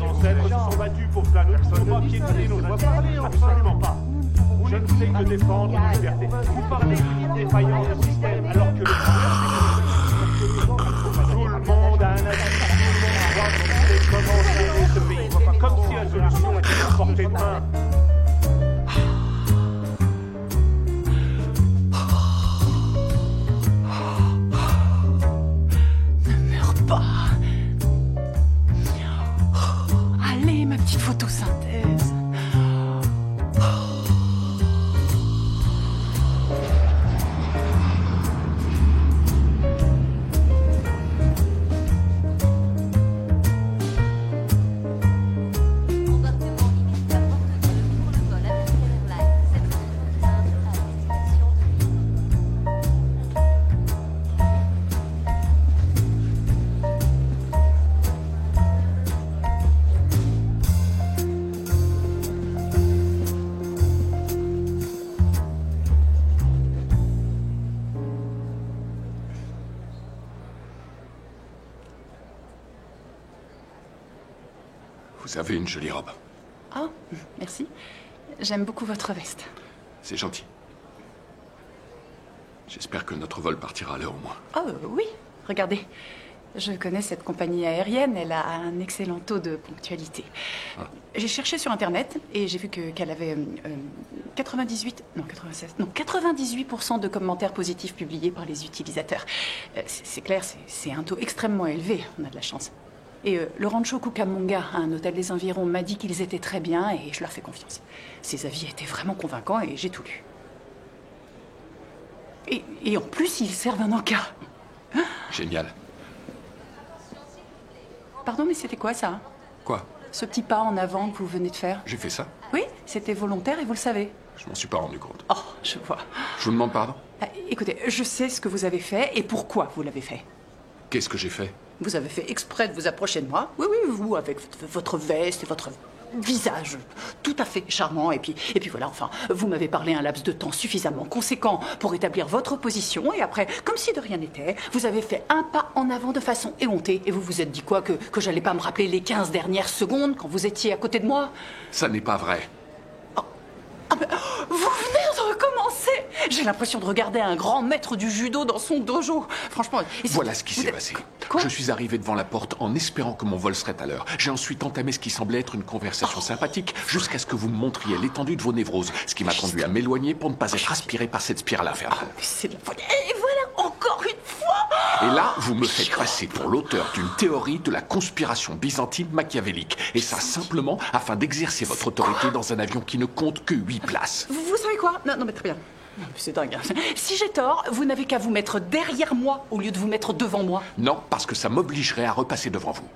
ancêtres se sont battus pour que nous ne pouvons pas piétiner nos intérêts. Absolument pas. Je ne fais que défendre nos libertés. Vous parlez d'une défaillance du système, alors que le problème, c'est que tout le monde a un avis. Tout le monde sait comment gérer ce pays. Comme si la solution était à portée de main. Ne meurs pas. Allez, ma petite photosynthèse. Vous avez une jolie robe. Oh, merci. J'aime beaucoup votre veste. C'est gentil. J'espère que notre vol partira à l'heure au moins. Oh, oui. Regardez. Je connais cette compagnie aérienne. Elle a un excellent taux de ponctualité. Ah. J'ai cherché sur Internet et j'ai vu qu'elle avait 98% de commentaires positifs publiés par les utilisateurs. C'est clair, c'est un taux extrêmement élevé. On a de la chance. Et le Rancho Cucamonga, un hôtel des environs, m'a dit qu'ils étaient très bien et je leur fais confiance. Ces avis étaient vraiment convaincants et j'ai tout lu. Et en plus, ils servent un encas. Génial. Pardon, mais c'était quoi ça? Quoi? Ce petit pas en avant que vous venez de faire? J'ai fait ça? Oui, c'était volontaire et vous le savez. Je m'en suis pas rendu compte. Oh, je vois. Je vous demande pardon? Écoutez, je sais ce que vous avez fait et pourquoi vous l'avez fait. Qu'est-ce que j'ai fait? Vous avez fait exprès de vous approcher de moi. Oui, oui, vous, avec votre veste et votre visage tout à fait charmant. Et puis voilà, enfin, vous m'avez parlé un laps de temps suffisamment conséquent pour établir votre position. Et après, comme si de rien n'était, vous avez fait un pas en avant de façon éhontée. Et vous vous êtes dit quoi? Que j'allais pas me rappeler les 15 dernières secondes quand vous étiez à côté de moi? Ça n'est pas vrai. Ah ben, vous venez de recommencer. J'ai l'impression de regarder un grand maître du judo dans son dojo. Franchement... Voilà ce qui s'est passé. Quoi? Je suis arrivé devant la porte en espérant que mon vol serait à l'heure. J'ai ensuite entamé ce qui semblait être une conversation sympathique jusqu'à ce que vous me montriez l'étendue de vos névroses, ce qui m'a conduit à m'éloigner pour ne pas être aspiré par cette spirale infernale. C'est de la folie. Et voilà, encore une fois. Et là, vous me faites passer pour l'auteur d'une théorie de la conspiration byzantine machiavélique. Et ça simplement afin d'exercer votre autorité dans un avion qui ne compte que 8 places. Vous savez quoi? Non, mais très bien. C'est dingue. Hein. Si j'ai tort, vous n'avez qu'à vous mettre derrière moi au lieu de vous mettre devant moi. Non, parce que ça m'obligerait à repasser devant vous.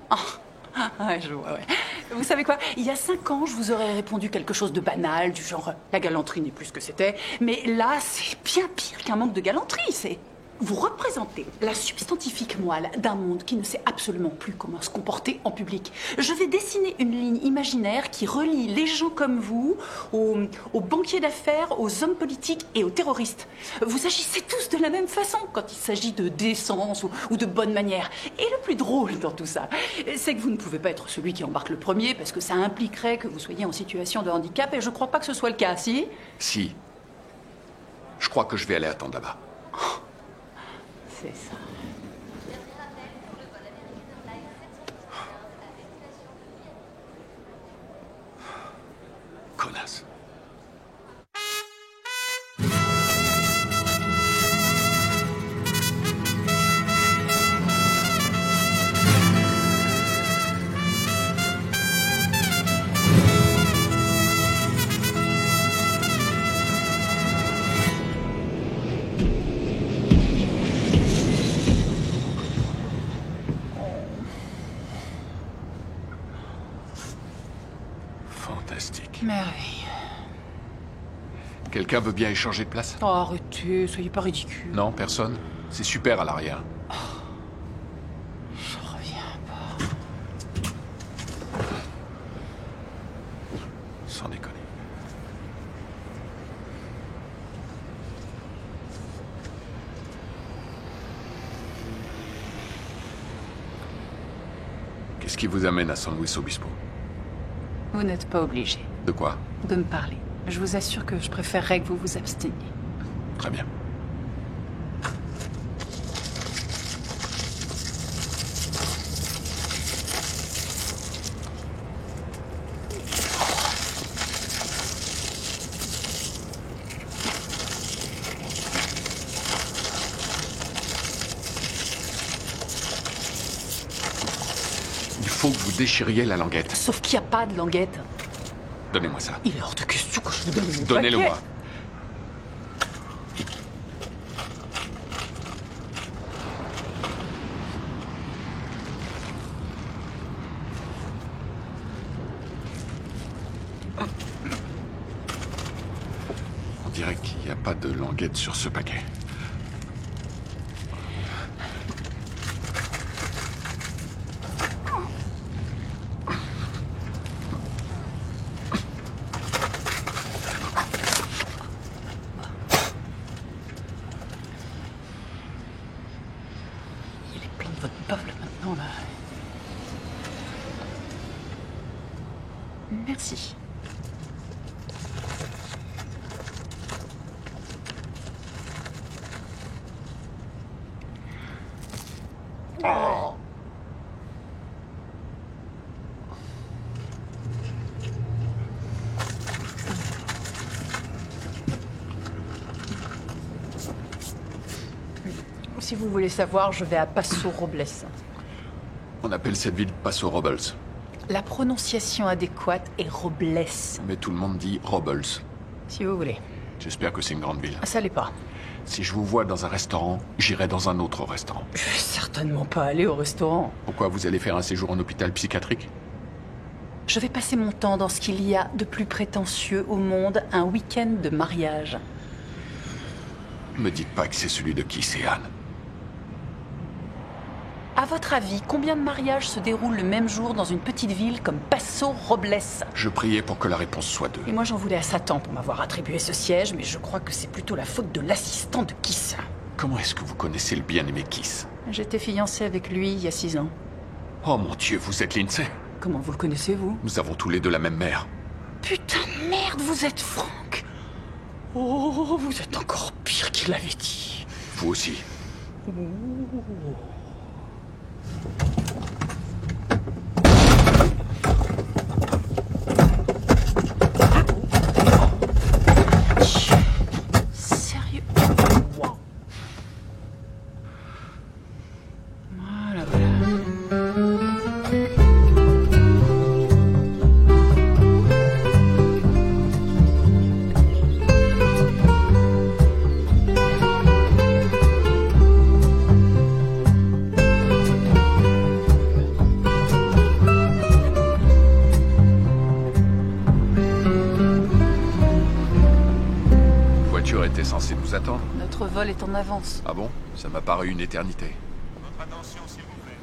Ouais, je vois, ouais. Vous savez quoi? Il y a 5 ans, je vous aurais répondu quelque chose de banal, du genre la galanterie n'est plus ce que c'était. Mais là, c'est bien pire qu'un manque de galanterie, c'est... Vous représentez la substantifique moelle d'un monde qui ne sait absolument plus comment se comporter en public. Je vais dessiner une ligne imaginaire qui relie les gens comme vous aux banquiers d'affaires, aux hommes politiques et aux terroristes. Vous agissez tous de la même façon quand il s'agit de décence ou de bonne manière. Et le plus drôle dans tout ça, c'est que vous ne pouvez pas être celui qui embarque le premier parce que ça impliquerait que vous soyez en situation de handicap et je ne crois pas que ce soit le cas, si? Si. Je crois que je vais aller attendre là-bas. C'est ça. Connasse. Fantastique. Merveille. Quelqu'un veut bien échanger de place? Oh, arrêtez, soyez pas ridicule. Non, personne? C'est super à l'arrière. Je reviens pas. Sans déconner. Qu'est-ce qui vous amène à San Luis Obispo? Vous n'êtes pas obligé De quoi? de me parler. Je vous assure que je préférerais que vous vous absteniez. Très bien. Il faut que vous déchiriez la languette. Sauf qu'il n'y a pas de languette. Donnez-moi ça. Il est hors de question que je vous donne mon Donnez-le-moi. paquet. On dirait qu'il n'y a pas de languette sur ce paquet. Il est plein de votre bafle maintenant, là. Merci. Si vous voulez savoir, je vais à Paso Robles. On appelle cette ville Paso Robles. La prononciation adéquate est Robles, Mais tout le monde dit Robles. si vous voulez. J'espère que c'est une grande ville. Ça l'est pas. Si je vous vois dans un restaurant, j'irai dans un autre restaurant. Je vais certainement pas aller au restaurant. Pourquoi vous allez faire un séjour en hôpital psychiatrique? Je vais passer mon temps dans ce qu'il y a de plus prétentieux au monde, un week-end de mariage. Me dites pas que c'est celui de Kiss et Anne. À votre avis, combien de mariages se déroulent le même jour dans une petite ville comme Paso Robles? Je priais pour que la réponse soit 2. Et moi j'en voulais à Satan pour m'avoir attribué ce siège, mais je crois que c'est plutôt la faute de l'assistant de Kiss. Comment est-ce que vous connaissez le bien-aimé Kiss? J'étais fiancée avec lui il y a 6 ans. Oh mon Dieu, vous êtes Lindsay? Comment vous le connaissez, vous? Nous avons tous les deux la même mère. Putain de merde, vous êtes Franck! Oh, vous êtes encore pire qu'il l'avait dit. Vous aussi. Sérieux? Wow. Voilà, voilà. La voiture était censée nous attendre. Notre vol est en avance. Ah bon? Ça m'a paru une éternité. Votre attention, s'il vous plaît.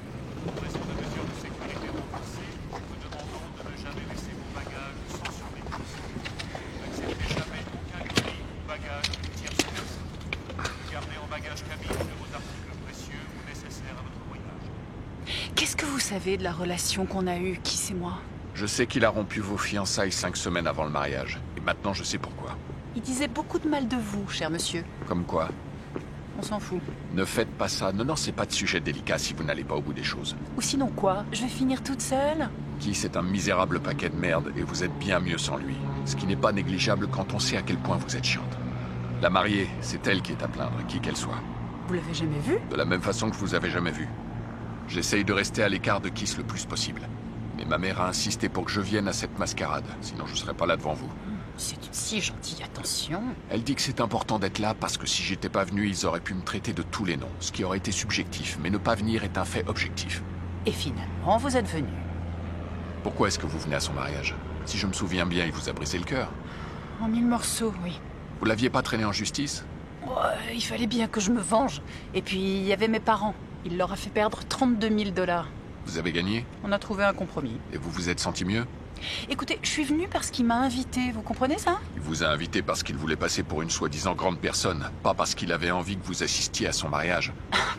En raison de mesures de sécurité renforcées, nous vous demandons de ne jamais laisser vos bagages sans surveillance. N'acceptez jamais aucun colis ou bagage d'une tierce personne. Gardez en bagage cabine de vos articles précieux ou nécessaires à votre voyage. Qu'est-ce que vous savez de la relation qu'on a eue, Kiss et moi? Je sais qu'il a rompu vos fiançailles 5 semaines avant le mariage. Et maintenant, je sais pourquoi. Il disait beaucoup de mal de vous, cher monsieur. Comme quoi? On s'en fout. Ne faites pas ça. Ne lancez pas de sujet délicat si vous n'allez pas au bout des choses. Ou sinon quoi? Je vais finir toute seule? Kiss est un misérable paquet de merde et vous êtes bien mieux sans lui. Ce qui n'est pas négligeable quand on sait à quel point vous êtes chiante. La mariée, c'est elle qui est à plaindre, qui qu'elle soit. Vous l'avez jamais vu? De la même façon que je vous avez jamais vu. J'essaye de rester à l'écart de Kiss le plus possible. Mais ma mère a insisté pour que je vienne à cette mascarade, sinon je serais pas là devant vous. C'est une si gentille attention. Elle dit que c'est important d'être là parce que si j'étais pas venu, ils auraient pu me traiter de tous les noms, ce qui aurait été subjectif, mais ne pas venir est un fait objectif. Et finalement, vous êtes venu. Pourquoi est-ce que vous venez à son mariage? Si je me souviens bien, il vous a brisé le cœur. En 1000 morceaux, oui. Vous l'aviez pas traîné en justice? Ouais, il fallait bien que je me venge. Et puis, il y avait mes parents. Il leur a fait perdre 32 000 $. Vous avez gagné? On a trouvé un compromis. Et vous vous êtes senti mieux? Écoutez, je suis venue parce qu'il m'a invité, vous comprenez ça? Il vous a invité parce qu'il voulait passer pour une soi-disant grande personne, pas parce qu'il avait envie que vous assistiez à son mariage.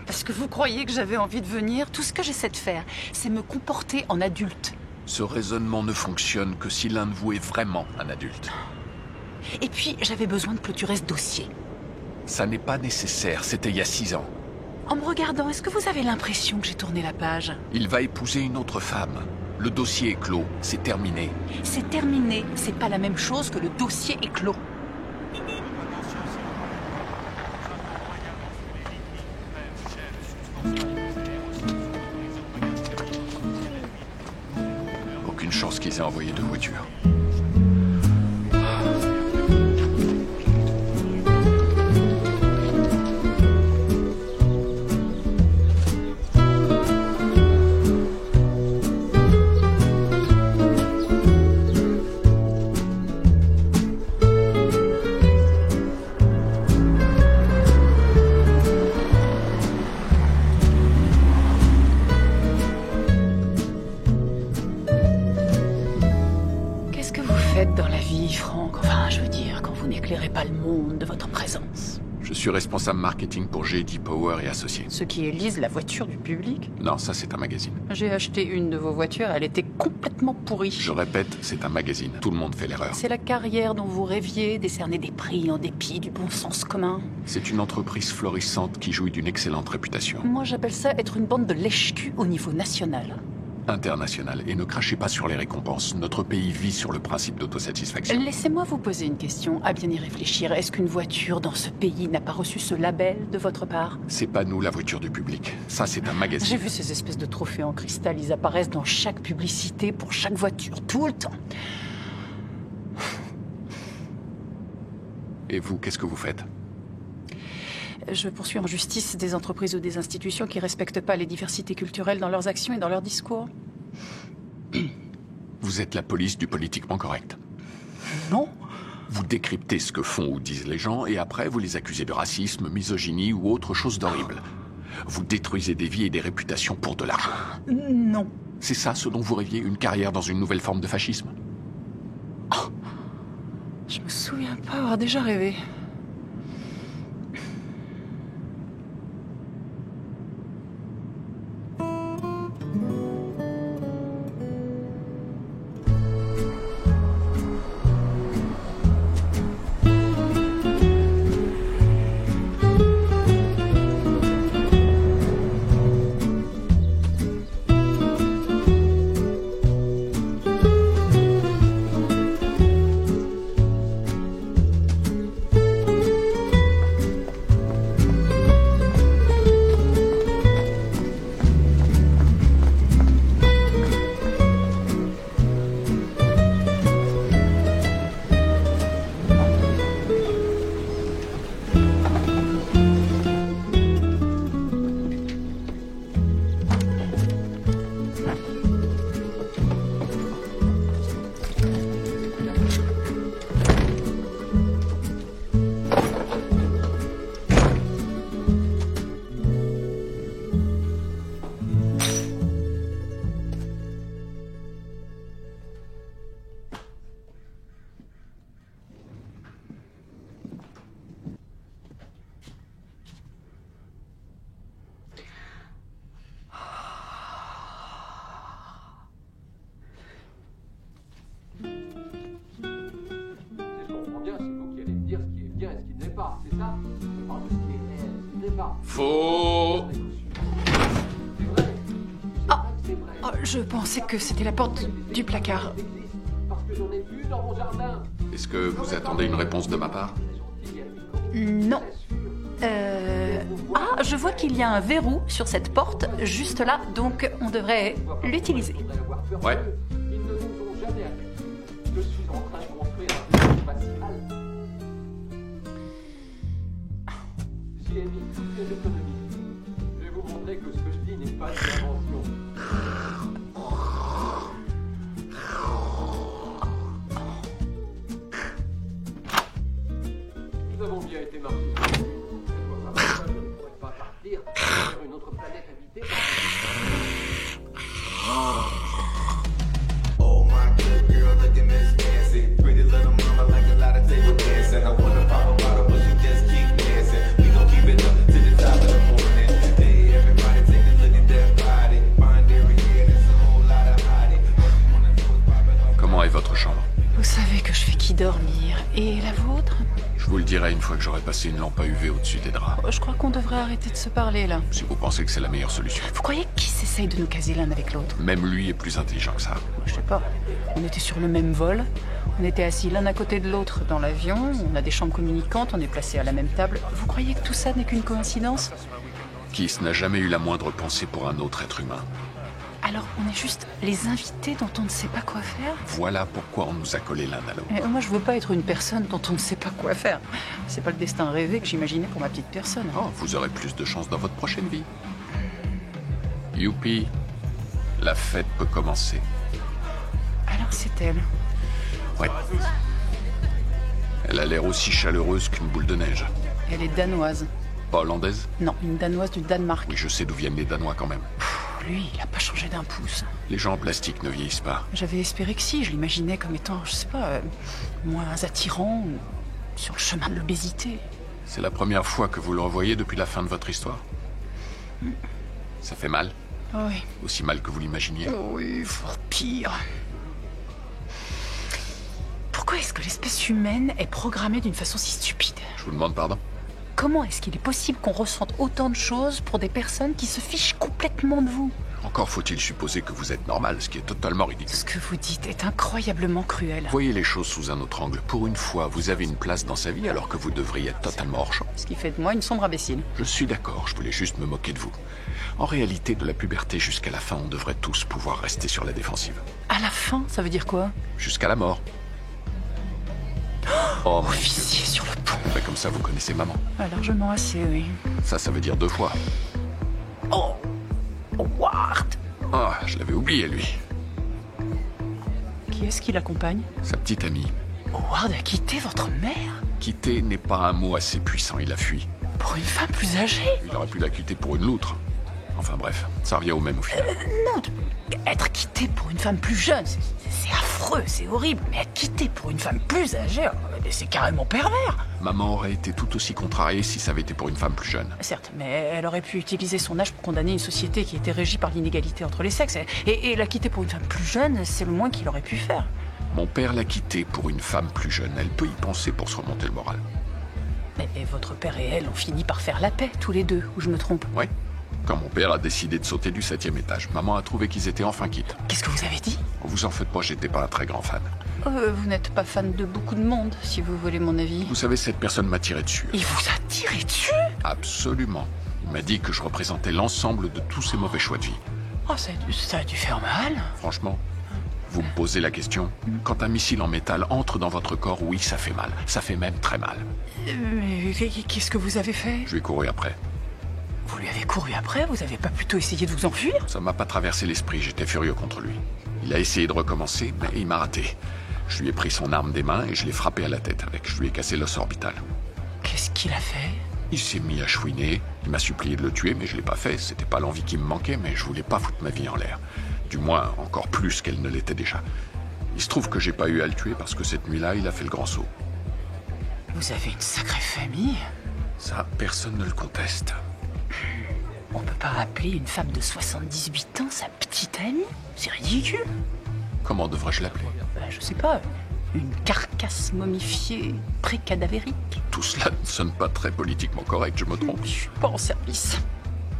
Parce que vous croyez que j'avais envie de venir? Tout ce que j'essaie de faire, c'est me comporter en adulte. Ce raisonnement ne fonctionne que si l'un de vous est vraiment un adulte. Et puis, j'avais besoin de clôturer ce dossier. Ça n'est pas nécessaire, c'était il y a 6 ans. En me regardant, est-ce que vous avez l'impression que j'ai tourné la page? Il va épouser une autre femme. Le dossier est clos, c'est terminé. C'est terminé, c'est pas la même chose que le dossier est clos. Aucune chance qu'ils aient envoyé 2 voitures. Dans la vie, Franck, enfin, je veux dire, quand vous n'éclairez pas le monde de votre présence. Je suis responsable marketing pour J.D. Power et Associés. Ceux qui élisent la voiture du public? Non, ça c'est un magazine. J'ai acheté une de vos voitures, elle était complètement pourrie. Je répète, c'est un magazine. Tout le monde fait l'erreur. C'est la carrière dont vous rêviez, décerner des prix en dépit du bon sens commun. C'est une entreprise florissante qui jouit d'une excellente réputation. Moi, j'appelle ça être une bande de lèche-cul au niveau national. International. Et ne crachez pas sur les récompenses. Notre pays vit sur le principe d'autosatisfaction. Laissez-moi vous poser une question, à bien y réfléchir. Est-ce qu'une voiture dans ce pays n'a pas reçu ce label de votre part? C'est pas nous la voiture du public. Ça, c'est un magazine. J'ai vu ces espèces de trophées en cristal. Ils apparaissent dans chaque publicité pour chaque voiture, tout le temps. Et vous, qu'est-ce que vous faites? Je poursuis en justice des entreprises ou des institutions qui respectent pas les diversités culturelles dans leurs actions et dans leurs discours. Vous êtes la police du politiquement correct. Non. Vous décryptez ce que font ou disent les gens et après vous les accusez de racisme, misogynie ou autre chose d'horrible. Vous détruisez des vies et des réputations pour de l'argent. Non. C'est ça ce dont vous rêviez, une carrière dans une nouvelle forme de fascisme? Oh. Je me souviens pas avoir déjà rêvé. Faux. Oh, je pensais que c'était la porte du placard. Est-ce que vous attendez une réponse de ma part? Non. Ah, je vois qu'il y a un verrou sur cette porte, juste là, donc on devrait l'utiliser. Ouais. Je vais vous montrer que ce que je dis n'est pas une invention. Nous avons bien été marqués. Je ne pourrais pas partir vers une autre planète habitée. Oh my good girl, look at Miss Nancy. Pretty little mama like a lot of table dancing. I wanna pop a bottle, but she just keep dancing. We gon' keep it up to the top of the morning. Hey, everybody take a look at that body. Fine votre chambre? Vous savez que je fais qui dormir. Et la vôtre? Je vous le dirai une fois que j'aurai passé une lampe à UV au-dessus des draps. Je crois qu'on devrait arrêter de se parler, là. Si vous pensez que c'est la meilleure solution. Vous croyez qui s'essaye de nous caser l'un avec l'autre? Même lui est plus intelligent que ça. Je sais pas. On était sur le même vol. On était assis l'un à côté de l'autre dans l'avion. On a des chambres communicantes. On est placés à la même table. Vous croyez que tout ça n'est qu'une coïncidence? Kiss n'a jamais eu la moindre pensée pour un autre être humain. Alors, on est juste les invités dont on ne sait pas quoi faire? Voilà pourquoi on nous a collés l'un à l'autre. Moi, je veux pas être une personne dont on ne sait pas quoi faire. C'est pas le destin rêvé que j'imaginais pour ma petite personne. Oh, vous aurez plus de chance dans votre prochaine vie. Youpi, la fête peut commencer. Alors, c'est elle. Ouais. Elle a l'air aussi chaleureuse qu'une boule de neige. Elle est danoise. Pas hollandaise? Non, une danoise du Danemark. Oui, je sais d'où viennent les Danois quand même. Lui, il a pas changé d'un pouce. Les gens en plastique ne vieillissent pas. J'avais espéré que si, je l'imaginais comme étant, je sais pas, moins attirant, ou sur le chemin de l'obésité. C'est la première fois que vous le revoyez depuis la fin de votre histoire? Ça fait mal? Oui. Aussi mal que vous l'imaginiez? Oui, fort pire. Pourquoi est-ce que l'espèce humaine est programmée d'une façon si stupide? Je vous demande pardon? Comment est-ce qu'il est possible qu'on ressente autant de choses pour des personnes qui se fichent complètement de vous? Encore faut-il supposer que vous êtes normal, ce qui est totalement ridicule. Ce que vous dites est incroyablement cruel. Voyez les choses sous un autre angle. Pour une fois, vous avez une place dans sa vie alors que vous devriez être totalement hors champ. Ce qui fait de moi une sombre imbécile. Je suis d'accord, je voulais juste me moquer de vous. En réalité, de la puberté jusqu'à la fin, on devrait tous pouvoir rester sur la défensive. À la fin, ça veut dire quoi? Jusqu'à la mort. Oh, mon Dieu. Officier sur le pont. Ben, comme ça, vous connaissez maman. Ah, largement assez, oui. Ça veut dire 2 fois. Oh, Howard. Ah, je l'avais oublié, lui. Qui est-ce qui l'accompagne? Sa petite amie. Howard a quitté votre mère? Quitter n'est pas un mot assez puissant, il a fui. Pour une femme plus âgée? Il aurait pu la quitter pour une loutre. Enfin bref, ça revient au même au final. Non, être quitté pour une femme plus jeune, c'est affreux, c'est horrible. Mais être quitté pour une femme plus âgée, c'est carrément pervers. Maman aurait été tout aussi contrariée si ça avait été pour une femme plus jeune. Certes, mais elle aurait pu utiliser son âge pour condamner une société qui était régie par l'inégalité entre les sexes. Et la quitter pour une femme plus jeune, c'est le moins qu'il aurait pu faire. Mon père l'a quittée pour une femme plus jeune. Elle peut y penser pour se remonter le moral. Et votre père et elle ont fini par faire la paix, tous les deux, ou je me trompe? Oui. Quand mon père a décidé de sauter du 7e étage, maman a trouvé qu'ils étaient enfin quittes. Qu'est-ce que vous avez dit? Vous en faites pas, j'étais pas un très grand fan. Vous n'êtes pas fan de beaucoup de monde, si vous voulez mon avis. Vous savez, cette personne m'a tiré dessus. Il vous a tiré dessus? Absolument. Il m'a dit que je représentais l'ensemble de tous ses mauvais choix de vie. Oh, ça a dû faire mal. Franchement, vous me posez la question. Quand un missile en métal entre dans votre corps, oui, ça fait mal. Ça fait même très mal. Mais qu'est-ce que vous avez fait? Je lui ai couru après. Vous lui avez couru après? Vous avez pas plutôt essayé de vous enfuir? Ça m'a pas traversé l'esprit, j'étais furieux contre lui. Il a essayé de recommencer, mais il m'a raté. Je lui ai pris son arme des mains et je l'ai frappé à la tête avec. Je lui ai cassé l'os orbital. Qu'est-ce qu'il a fait? Il s'est mis à chouiner. Il m'a supplié de le tuer, mais je l'ai pas fait. C'était pas l'envie qui me manquait, mais je voulais pas foutre ma vie en l'air. Du moins, encore plus qu'elle ne l'était déjà. Il se trouve que j'ai pas eu à le tuer parce que cette nuit-là, il a fait le grand saut. Vous avez une sacrée famille. Ça, personne ne le conteste. On peut pas rappeler une femme de 78 ans sa petite amie? C'est ridicule. Comment devrais-je l'appeler? Je sais pas. Une carcasse momifiée, pré-cadavérique. Tout cela ne sonne pas très politiquement correct, je me trompe. Je suis pas en service.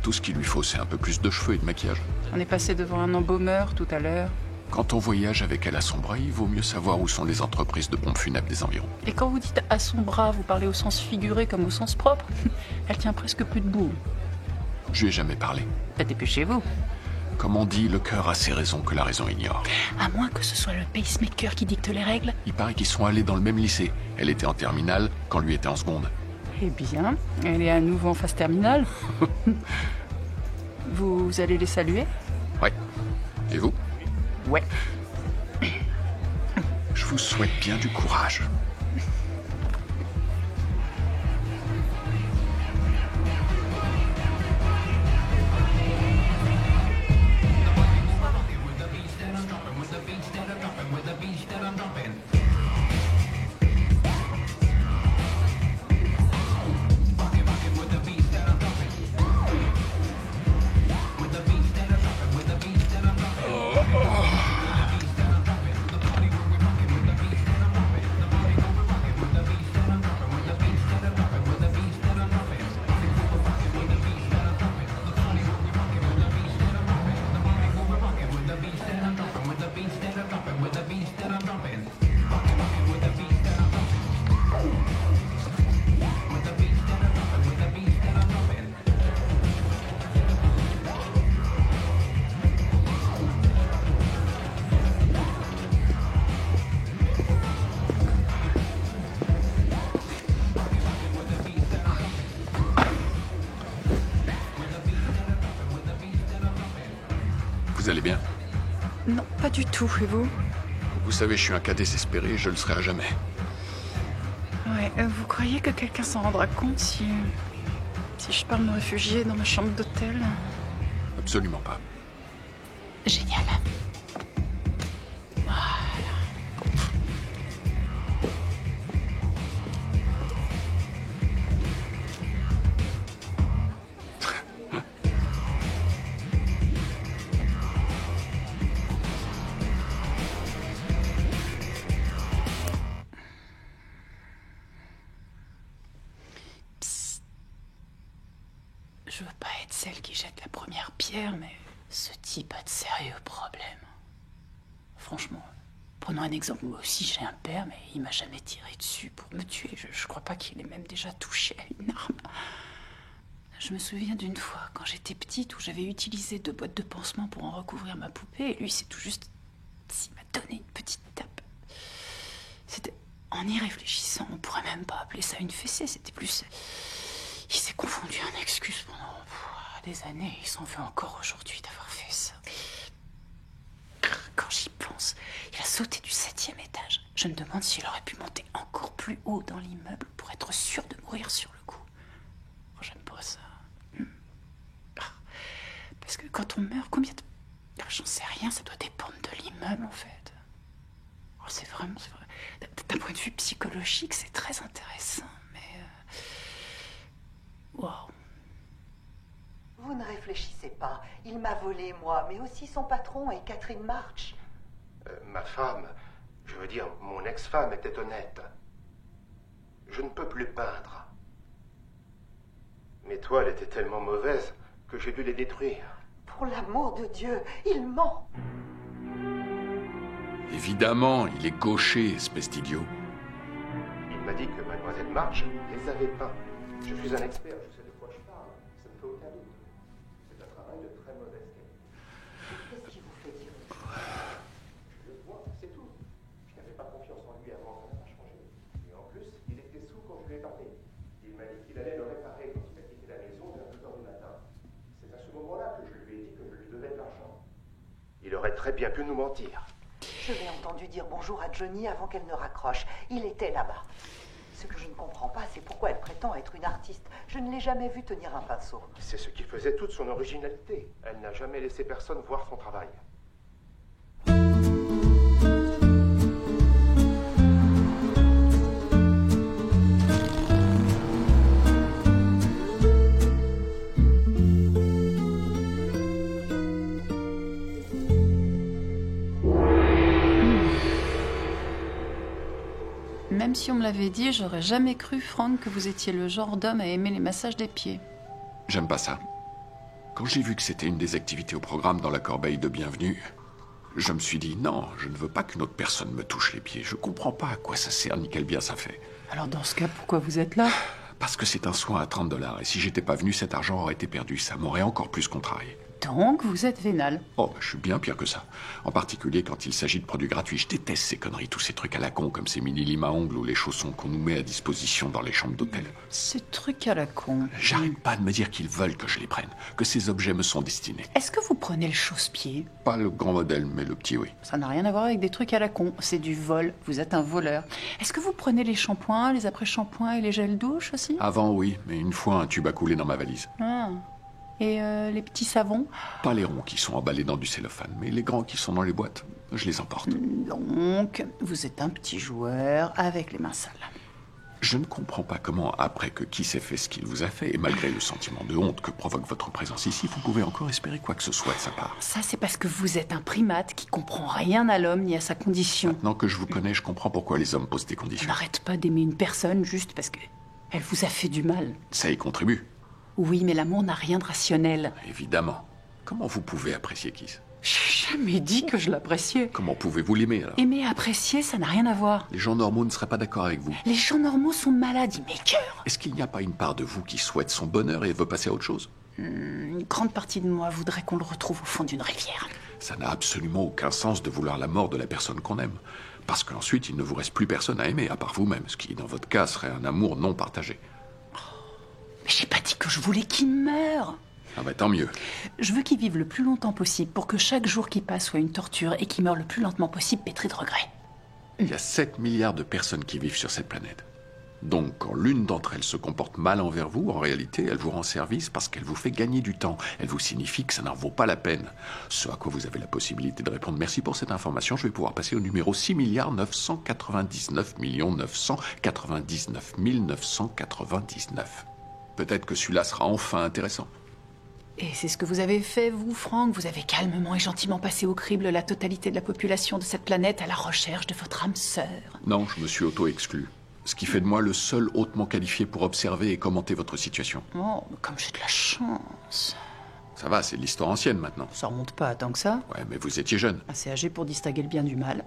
Tout ce qu'il lui faut, c'est un peu plus de cheveux et de maquillage. On est passé devant un embaumeur tout à l'heure. Quand on voyage avec elle à son bras, il vaut mieux savoir où sont les entreprises de pompes funèbres des environs. Et quand vous dites à son bras, vous parlez au sens figuré comme au sens propre? Elle tient presque plus debout. Je lui ai jamais parlé. Dépêchez-vous. Comme on dit, le cœur a ses raisons que la raison ignore. À moins que ce soit le pacemaker qui dicte les règles. Il paraît qu'ils sont allés dans le même lycée. Elle était en terminale quand lui était en seconde. Eh bien, elle est à nouveau en phase terminale. Vous allez les saluer? Ouais. Et vous? Ouais. Je vous souhaite bien du courage. allez bien? Non, pas du tout, et vous? Vous savez, je suis un cas désespéré, je le serai à jamais. Ouais, vous croyez que quelqu'un s'en rendra compte si je pars me réfugier dans ma chambre d'hôtel? Absolument pas. Génial. Je veux pas être celle qui jette la première pierre, mais ce type a de sérieux problèmes. Franchement, prenons un exemple. Moi aussi, j'ai un père, mais il m'a jamais tiré dessus pour me tuer. Je crois pas qu'il ait même déjà touché à une arme. Je me souviens d'une fois, quand j'étais petite, où j'avais utilisé 2 boîtes de pansement pour en recouvrir ma poupée, et lui, c'est tout juste... s'il m'a donné une petite tape. C'était... En y réfléchissant, on pourrait même pas appeler ça une fessée, c'était plus... Il s'est confondu en excuses pendant des années. Il s'en veut encore aujourd'hui d'avoir fait ça. Quand j'y pense, il a sauté du 7e étage. Je me demande s'il aurait pu monter encore plus haut dans l'immeuble pour être sûr de mourir sur le coup. Oh, j'aime pas ça. Parce que quand on meurt, combien de... J'en sais rien, ça doit dépendre de l'immeuble en fait. Oh, c'est vrai. D'un point de vue psychologique, c'est très intéressant. Wow. Vous ne réfléchissez pas. Il m'a volé, moi, mais aussi son patron et Catherine March. Ma femme, je veux dire, mon ex-femme était honnête. Je ne peux plus peindre. Mes toiles étaient tellement mauvaises que j'ai dû les détruire. Pour l'amour de Dieu, il ment. Évidemment, il est gaucher, espèce d'idiot. Il m'a dit que mademoiselle March les avait peints. Je suis un expert, je sais de quoi je parle. Ça ne fait aucun doute. C'est un travail de très mauvaise qualité. Qu'est-ce qui vous fait dire ça? Je le vois, c'est tout. Je n'avais pas confiance en lui avant, ça n'a pas changé. Et en plus, il était sous quand je lui ai parlé. Il m'a dit qu'il allait le réparer quand il a quitté la maison vers 2h du matin. C'est à ce moment-là que je lui ai dit que je lui devais de l'argent. Il aurait très bien pu nous mentir. Je l'ai entendu dire bonjour à Johnny avant qu'elle ne raccroche. Il était là-bas. Ce que je ne comprends pas, c'est pourquoi elle prétend être une artiste. Je ne l'ai jamais vue tenir un pinceau. C'est ce qui faisait toute son originalité. Elle n'a jamais laissé personne voir son travail. Même si on me l'avait dit, j'aurais jamais cru, Franck, que vous étiez le genre d'homme à aimer les massages des pieds. J'aime pas ça. Quand j'ai vu que c'était une des activités au programme dans la corbeille de bienvenue, je me suis dit non, je ne veux pas qu'une autre personne me touche les pieds. Je comprends pas à quoi ça sert ni quel bien ça fait. Alors dans ce cas, pourquoi vous êtes là? Parce que c'est un soin à 30 $. Et si j'étais pas venu, cet argent aurait été perdu. Ça m'aurait encore plus contrarié. Donc vous êtes vénal. Oh, je suis bien pire que ça. En particulier quand il s'agit de produits gratuits. Je déteste ces conneries, tous ces trucs à la con, comme ces mini limes à ongles ou les chaussons qu'on nous met à disposition dans les chambres d'hôtel. Ces trucs à la con. J'arrête pas de me dire qu'ils veulent que je les prenne, que ces objets me sont destinés. Est-ce que vous prenez le chausse-pied? Pas le grand modèle, mais le petit, oui. Ça n'a rien à voir avec des trucs à la con. C'est du vol. Vous êtes un voleur. Est-ce que vous prenez les shampoings, les après-shampoings et les gels douche aussi? Avant, oui, mais une fois, un tube a coulé dans ma valise. Ah. Et les petits savons? Pas les ronds qui sont emballés dans du cellophane, mais les grands qui sont dans les boîtes. Je les emporte. Donc, vous êtes un petit joueur avec les mains sales. Je ne comprends pas comment, après que qui s'est fait ce qu'il vous a fait, et malgré le sentiment de honte que provoque votre présence ici, vous pouvez encore espérer quoi que ce soit de sa part. Ça, c'est parce que vous êtes un primate qui comprend rien à l'homme ni à sa condition. Maintenant que je vous connais, je comprends pourquoi les hommes posent des On conditions. n'arrête pas d'aimer une personne juste parce que elle vous a fait du mal. Ça y contribue, Oui, mais l'amour n'a rien de rationnel. évidemment. Comment vous pouvez apprécier Kiss? J'ai jamais dit que je l'appréciais. Comment pouvez-vous l'aimer, alors? Aimer, apprécier, ça n'a rien à voir. Les gens normaux ne seraient pas d'accord avec vous. Les gens normaux sont malades, ils m'écœurent. Est-ce qu'il n'y a pas une part de vous qui souhaite son bonheur et veut passer à autre chose? Une grande partie de moi voudrait qu'on le retrouve au fond d'une rivière. Ça n'a absolument aucun sens de vouloir la mort de la personne qu'on aime. Parce qu'ensuite, il ne vous reste plus personne à aimer, à part vous-même, ce qui, dans votre cas, serait un amour non partagé. Mais j'ai pas dit que je voulais qu'il meure. Ah bah tant mieux. Je veux qu'il vive le plus longtemps possible pour que chaque jour qui passe soit une torture et qu'il meure le plus lentement possible pétri de regrets. Il y a 7 milliards de personnes qui vivent sur cette planète. Donc, quand l'une d'entre elles se comporte mal envers vous, en réalité, elle vous rend service parce qu'elle vous fait gagner du temps. Elle vous signifie que ça n'en vaut pas la peine. Ce à quoi vous avez la possibilité de répondre merci pour cette information. Je vais pouvoir passer au numéro 6 999 999 999. Peut-être que celui-là sera enfin intéressant. Et c'est ce que vous avez fait, vous, Franck. Vous avez calmement et gentiment passé au crible la totalité de la population de cette planète à la recherche de votre âme sœur. Non, je me suis auto-exclu. Ce qui fait de moi le seul hautement qualifié pour observer et commenter votre situation. Oh, mais comme j'ai de la chance. Ça va, c'est de l'histoire ancienne maintenant. Ça remonte pas à tant que ça. Ouais, mais vous étiez jeune. Assez âgé pour distinguer le bien du mal.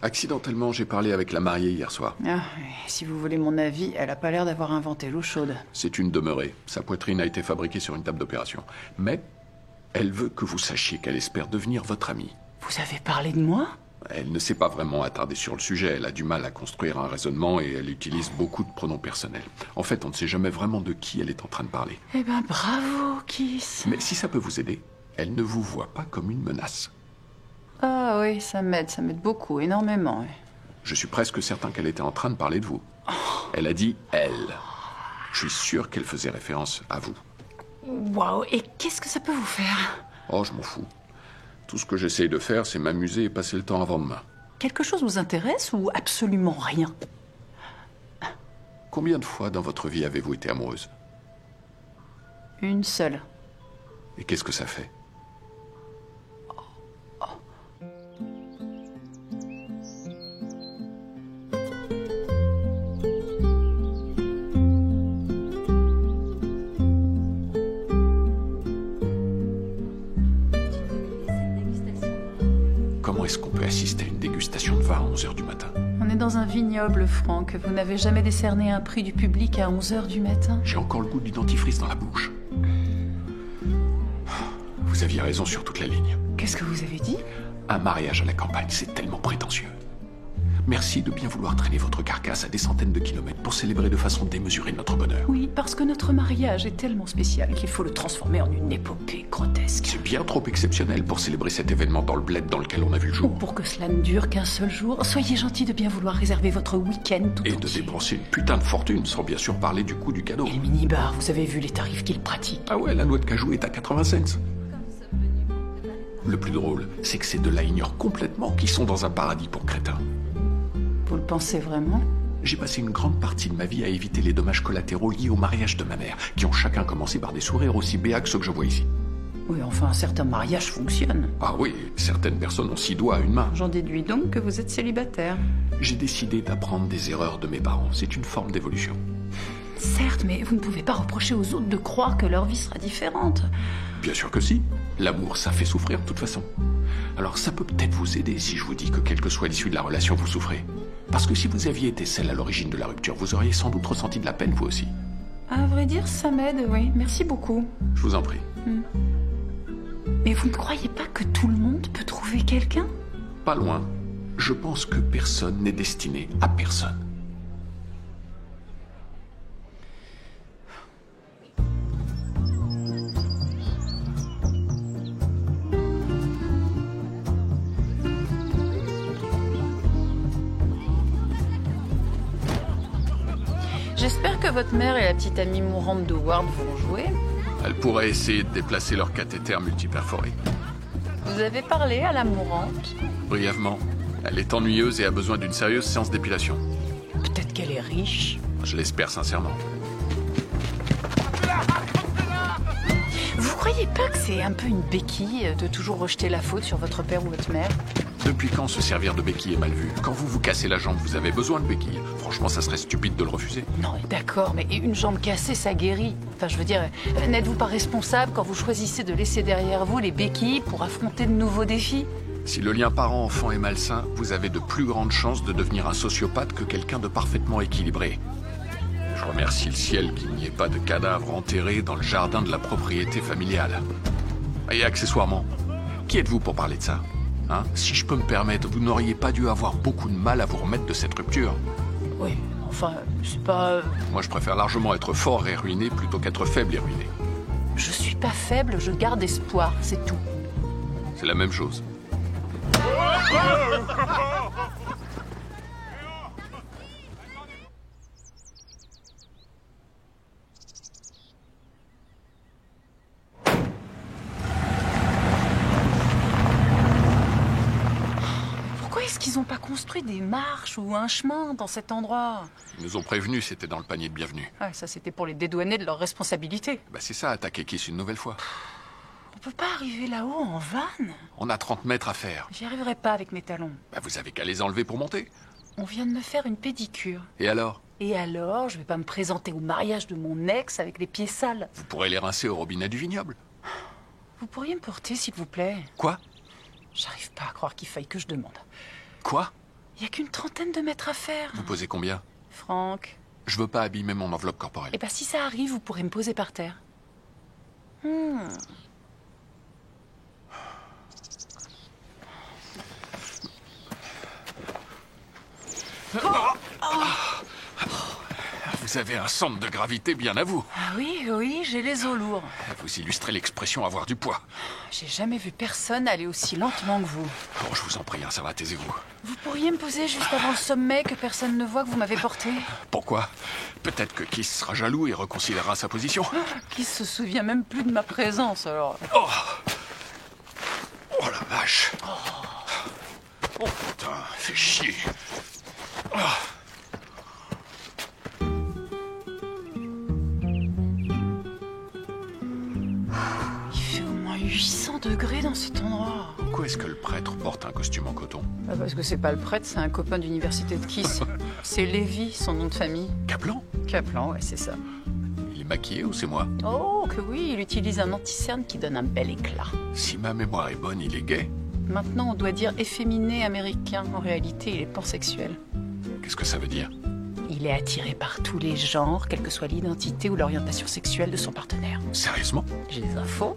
Accidentellement, j'ai parlé avec la mariée hier soir. Ah, si vous voulez mon avis, elle a pas l'air d'avoir inventé l'eau chaude. C'est une demeurée. Sa poitrine a été fabriquée sur une table d'opération. Mais elle veut que vous sachiez qu'elle espère devenir votre amie. Vous avez parlé de moi ? Elle ne s'est pas vraiment attardée sur le sujet. Elle a du mal à construire un raisonnement et elle utilise beaucoup de pronoms personnels. En fait, on ne sait jamais vraiment de qui elle est en train de parler. Eh ben, bravo, Kiss. Mais si ça peut vous aider, elle ne vous voit pas comme une menace. Ah oui, ça m'aide beaucoup, énormément. Oui. Je suis presque certain qu'elle était en train de parler de vous. Elle a dit « elle ». Je suis sûr qu'elle faisait référence à vous. Waouh, et qu'est-ce que ça peut vous faire ? Oh, je m'en fous. Tout ce que j'essaye de faire, c'est m'amuser et passer le temps avant demain. Quelque chose vous intéresse ou absolument rien ? Combien de fois dans votre vie avez-vous été amoureuse ? Une seule. Et qu'est-ce que ça fait ? Comment est-ce qu'on peut assister à une dégustation de vin à 11h du matin ? On est dans un vignoble, Franck. Vous n'avez jamais décerné un prix du public à 11h du matin ? J'ai encore le goût du dentifrice dans la bouche. Vous aviez raison sur toute la ligne. Qu'est-ce que vous avez dit ? Un mariage à la campagne, c'est tellement prétentieux. Merci de bien vouloir traîner votre carcasse à des centaines de kilomètres pour célébrer de façon démesurée notre bonheur. Oui, parce que notre mariage est tellement spécial qu'il faut le transformer en une épopée grotesque. C'est bien trop exceptionnel pour célébrer cet événement dans le bled dans lequel on a vu le Ou jour. pour que cela ne dure qu'un seul jour, soyez gentil de bien vouloir réserver votre week-end tout Et de entier. dépenser une putain de fortune, sans bien sûr parler du coût du cadeau. Et le minibar, vous avez vu les tarifs qu'il pratique. Ah ouais, la noix de cajou est à 80 cents. Le plus drôle, c'est que ces deux-là ignorent complètement qu'ils sont dans un paradis pour crétins. Vous le pensez vraiment ? J'ai passé une grande partie de ma vie à éviter les dommages collatéraux liés au mariage de ma mère, qui ont chacun commencé par des sourires aussi béats que ceux que je vois ici. Oui, enfin, certains mariages fonctionnent. Ah oui, certaines personnes ont 6 doigts à une main. J'en déduis donc que vous êtes célibataire. J'ai décidé d'apprendre des erreurs de mes parents. C'est une forme d'évolution. Certes, mais vous ne pouvez pas reprocher aux autres de croire que leur vie sera différente. Bien sûr que si. L'amour, ça fait souffrir de toute façon. Alors ça peut peut-être vous aider si je vous dis que quelle que soit l'issue de la relation, vous souffrez. Parce que si vous aviez été celle à l'origine de la rupture, vous auriez sans doute ressenti de la peine, vous aussi. À vrai dire, ça m'aide, oui. Merci beaucoup. Je vous en prie. Mais vous ne croyez pas que tout le monde peut trouver quelqu'un ? Pas loin. Je pense que personne n'est destiné à personne. J'espère que votre mère et la petite amie mourante de Ward vont jouer. Elle pourrait essayer de déplacer leur cathéter multiperforé. Vous avez parlé à la mourante ? Brièvement. Elle est ennuyeuse et a besoin d'une sérieuse séance d'épilation. Peut-être qu'elle est riche. Je l'espère sincèrement. Vous croyez pas que c'est un peu une béquille de toujours rejeter la faute sur votre père ou votre mère ? Depuis quand se servir de béquille est mal vu ? Quand vous vous cassez la jambe, vous avez besoin de béquille. Franchement, ça serait stupide de le refuser. Non, d'accord, mais une jambe cassée, ça guérit. Enfin, je veux dire, n'êtes-vous pas responsable quand vous choisissez de laisser derrière vous les béquilles pour affronter de nouveaux défis ? Si le lien parent-enfant est malsain, vous avez de plus grandes chances de devenir un sociopathe que quelqu'un de parfaitement équilibré. Je remercie le ciel qu'il n'y ait pas de cadavre enterré dans le jardin de la propriété familiale. Et accessoirement, qui êtes-vous pour parler de ça ? Hein ? Si je peux me permettre, vous n'auriez pas dû avoir beaucoup de mal à vous remettre de cette rupture. Oui, enfin, c'est pas... Moi, je préfère largement être fort et ruiné plutôt qu'être faible et ruiné. Je suis pas faible, je garde espoir, c'est tout. C'est la même chose. Pourquoi est-ce qu'ils ont pas construit des marches ou un chemin dans cet endroit? Ils nous ont prévenus, c'était dans le panier de bienvenue. Ah, ça c'était pour les dédouaner de leurs responsabilités. Bah c'est ça, attaquer Kiss une nouvelle fois. On peut pas arriver là-haut en van? On a 30 mètres à faire. J'y arriverai pas avec mes talons. Bah vous avez qu'à les enlever pour monter. On vient de me faire une pédicure. Et alors? Et alors, je vais pas me présenter au mariage de mon ex avec les pieds sales. Vous pourrez les rincer au robinet du vignoble. Vous pourriez me porter, s'il vous plaît? Quoi? J'arrive pas à croire qu'il faille que je demande. Quoi? Il y a qu'une trentaine de mètres à faire. Vous posez combien? Franck. Je veux pas abîmer mon enveloppe corporelle. Eh ben, si ça arrive, vous pourrez me poser par terre. Vous avez un centre de gravité bien à vous. Ah oui, oui, j'ai les os lourds. Vous illustrez l'expression avoir du poids. J'ai jamais vu personne aller aussi lentement que vous. Bon, je vous en prie, hein, ça va, taisez-vous. Vous pourriez me poser juste avant le sommet, que personne ne voit que vous m'avez porté? Pourquoi? Peut-être que Kiss sera jaloux et reconsidérera sa position. Qui se souvient même plus de ma présence, alors? Oh, oh la vache. Oh putain, fais chier. Oh. Il fait au moins 800 degrés dans cet endroit. Pourquoi est-ce que le prêtre porte un costume en coton? Parce que c'est pas le prêtre, c'est un copain d'université de Kiss. C'est Lévy, son nom de famille. Kaplan? Kaplan, ouais, c'est ça. Il est maquillé ou c'est moi? Oh, que oui, il utilise un anti-cerne qui donne un bel éclat. Si ma mémoire est bonne, il est gay. Maintenant, on doit dire efféminé américain. En réalité, il est pansexuel. Qu'est-ce que ça veut dire? Il est attiré par tous les genres, quelle que soit l'identité ou l'orientation sexuelle de son partenaire. Sérieusement? J'ai des infos.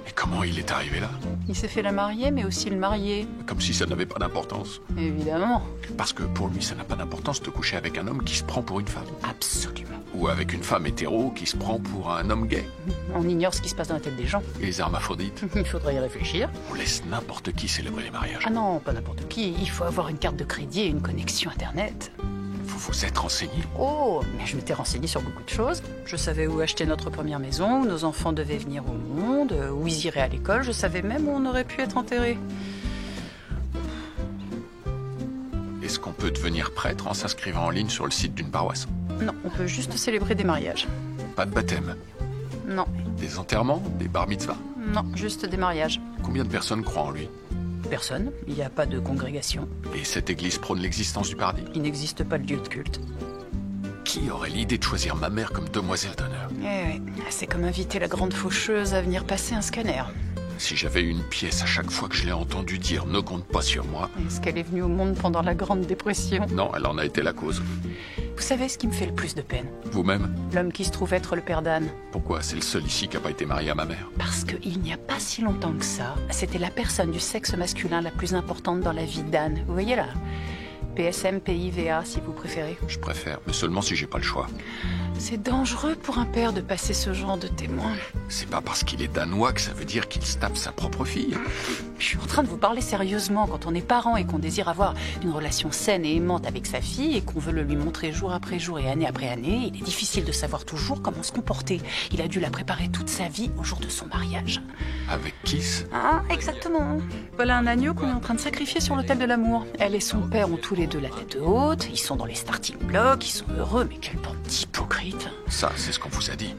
Et comment il est arrivé là? Il s'est fait la marier, mais aussi le marier. Comme si ça n'avait pas d'importance. Évidemment. Parce que pour lui, ça n'a pas d'importance de coucher avec un homme qui se prend pour une femme. Absolument. Ou avec une femme hétéro qui se prend pour un homme gay. On ignore ce qui se passe dans la tête des gens. Et les hermaphrodites? Il faudrait y réfléchir. On laisse n'importe qui célébrer les mariages. Ah non, pas n'importe qui. Il faut avoir une carte de crédit et une connexion Internet. Vous vous êtes renseigné? Oh, mais je m'étais renseignée sur beaucoup de choses. Je savais où acheter notre première maison, où nos enfants devaient venir au monde, où ils iraient à l'école. Je savais même où on aurait pu être enterrés. Est-ce qu'on peut devenir prêtre en s'inscrivant en ligne sur le site d'une paroisse? Non, on peut juste célébrer des mariages. Pas de baptême? Non, Des enterrements? Des bar mitzvahs? non, juste des mariages. Combien de personnes croient en lui? Personne, il n'y a pas de congrégation. Et cette église prône l'existence du paradis? Il n'existe pas de lieu de culte. Qui aurait l'idée de choisir ma mère comme demoiselle d'honneur? Eh oui, c'est comme inviter la grande faucheuse à venir passer un scanner. Si j'avais une pièce à chaque fois que je l'ai entendu dire « ne compte pas sur moi », Est-ce qu'elle est venue au monde pendant la Grande Dépression? non, elle en a été la cause. Vous savez ce qui me fait le plus de peine? Vous-même? L'homme qui se trouve être le père d'Anne. Pourquoi? C'est le seul ici qui n'a pas été marié à ma mère. Parce qu'il n'y a pas si longtemps que ça, c'était la personne du sexe masculin la plus importante dans la vie d'Anne. Vous voyez là? PSM, PIVA, si vous préférez. Je préfère, mais seulement si j'ai pas le choix. C'est dangereux pour un père de passer ce genre de témoin. C'est pas parce qu'il est danois que ça veut dire qu'il se tape sa propre fille. Je suis en train de vous parler sérieusement. Quand on est parent et qu'on désire avoir une relation saine et aimante avec sa fille et qu'on veut le lui montrer jour après jour et année après année, il est difficile de savoir toujours comment se comporter. Il a dû la préparer toute sa vie au jour de son mariage. Avec Kiss? Ah, exactement. Voilà un agneau qu'on est en train de sacrifier sur l'autel de l'amour. Elle et son père ont tous les deux la tête haute, ils sont dans les starting blocks, ils sont heureux, mais quelle bande d'hypocrites. Ça, c'est ce qu'on vous a dit.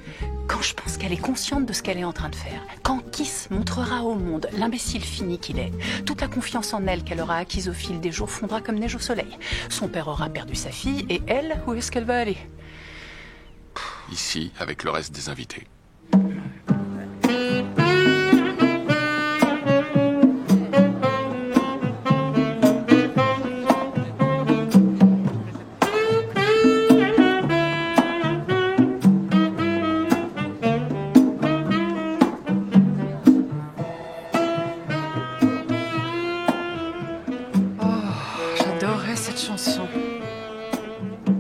Quand je pense qu'elle est consciente de ce qu'elle est en train de faire, quand Kiss montrera au monde l'imbécile fini qu'il est, toute la confiance en elle qu'elle aura acquise au fil des jours fondra comme neige au soleil. Son père aura perdu sa fille, et elle, où est-ce qu'elle va aller? Ici, avec le reste des invités. J'adorais cette chanson.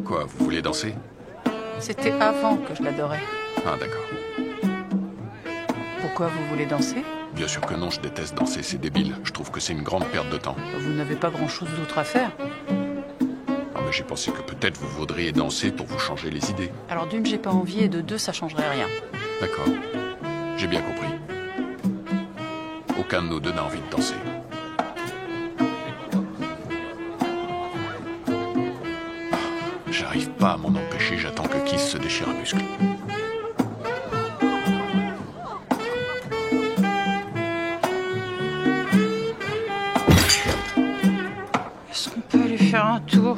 Quoi, vous voulez danser? C'était avant que je l'adorais. Ah, d'accord. Pourquoi vous voulez danser? Bien sûr que non, je déteste danser, c'est débile. Je trouve que c'est une grande perte de temps. Vous n'avez pas grand-chose d'autre à faire. Ah, mais j'ai pensé que peut-être vous voudriez danser pour vous changer les idées. Alors d'une, j'ai pas envie, et de deux, ça changerait rien. D'accord. J'ai bien compris. Aucun de nous deux n'a envie de danser. J'arrive pas à m'en empêcher, j'attends que Kiss se déchire un muscle. Est-ce qu'on peut aller faire un tour?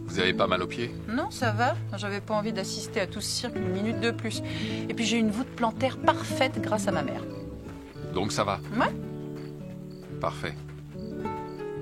Vous avez pas mal aux pieds? Non, ça va. J'avais pas envie d'assister à tout ce cirque une minute de plus. Et puis j'ai une voûte plantaire parfaite grâce à ma mère. Donc ça va? Ouais. Parfait.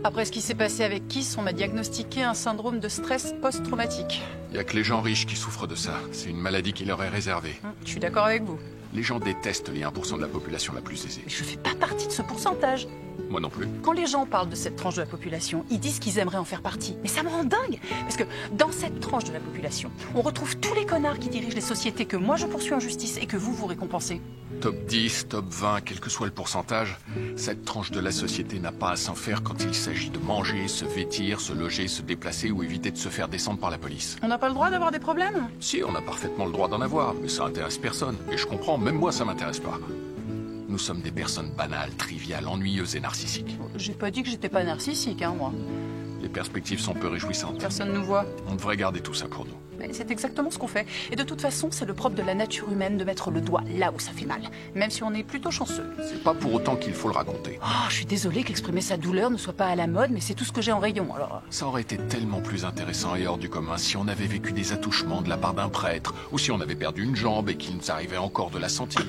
Après ce qui s'est passé avec Kiss, on m'a diagnostiqué un syndrome de stress post-traumatique. Il y a que les gens riches qui souffrent de ça. C'est une maladie qui leur est réservée. Je suis d'accord avec vous. Les gens détestent les 1% de la population la plus aisée. Mais je fais pas partie de ce pourcentage. Moi non plus. Quand les gens parlent de cette tranche de la population, ils disent qu'ils aimeraient en faire partie. Mais ça me rend dingue. Parce que dans cette tranche de la population, on retrouve tous les connards qui dirigent les sociétés que moi je poursuis en justice et que vous récompensez. Top 10, top 20, quel que soit le pourcentage, cette tranche de la société n'a pas à s'en faire quand il s'agit de manger, se vêtir, se loger, se déplacer ou éviter de se faire descendre par la police. On n'a pas le droit d'avoir des problèmes? Si, on a parfaitement le droit d'en avoir, mais ça intéresse personne. Et je comprends, même moi ça m'intéresse pas. Nous sommes des personnes banales, triviales, ennuyeuses et narcissiques. J'ai pas dit que j'étais pas narcissique, moi. Les perspectives sont peu réjouissantes. Personne nous voit. On devrait garder tout ça pour nous. Mais c'est exactement ce qu'on fait. Et de toute façon, c'est le propre de la nature humaine de mettre le doigt là où ça fait mal. Même si on est plutôt chanceux. C'est pas pour autant qu'il faut le raconter. Oh, je suis désolée qu'exprimer sa douleur ne soit pas à la mode, mais c'est tout ce que j'ai en rayon, alors... Ça aurait été tellement plus intéressant et hors du commun si on avait vécu des attouchements de la part d'un prêtre, ou si on avait perdu une jambe et qu'il nous arrivait encore de la sentir.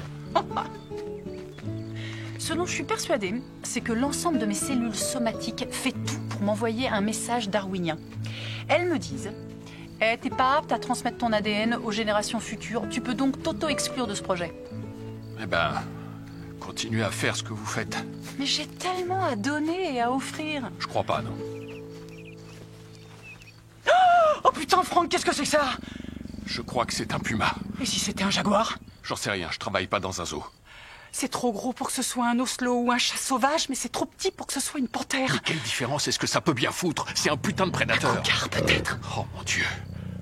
Ce dont je suis persuadée, c'est que l'ensemble de mes cellules somatiques fait tout pour m'envoyer un message darwinien. Elles me disent « Eh, t'es pas apte à transmettre ton ADN aux générations futures, tu peux donc t'auto-exclure de ce projet. » Eh ben, continuez à faire ce que vous faites. Mais j'ai tellement à donner et à offrir. Je crois pas, non. Oh putain, Franck, qu'est-ce que c'est que ça? Je crois que c'est un puma. Et si c'était un jaguar? J'en sais rien, je travaille pas dans un zoo. C'est trop gros pour que ce soit un oslo ou un chat sauvage, mais c'est trop petit pour que ce soit une panthère. Mais quelle différence est-ce que ça peut bien foutre? C'est un putain de prédateur. Un regard, peut-être. Oh mon Dieu.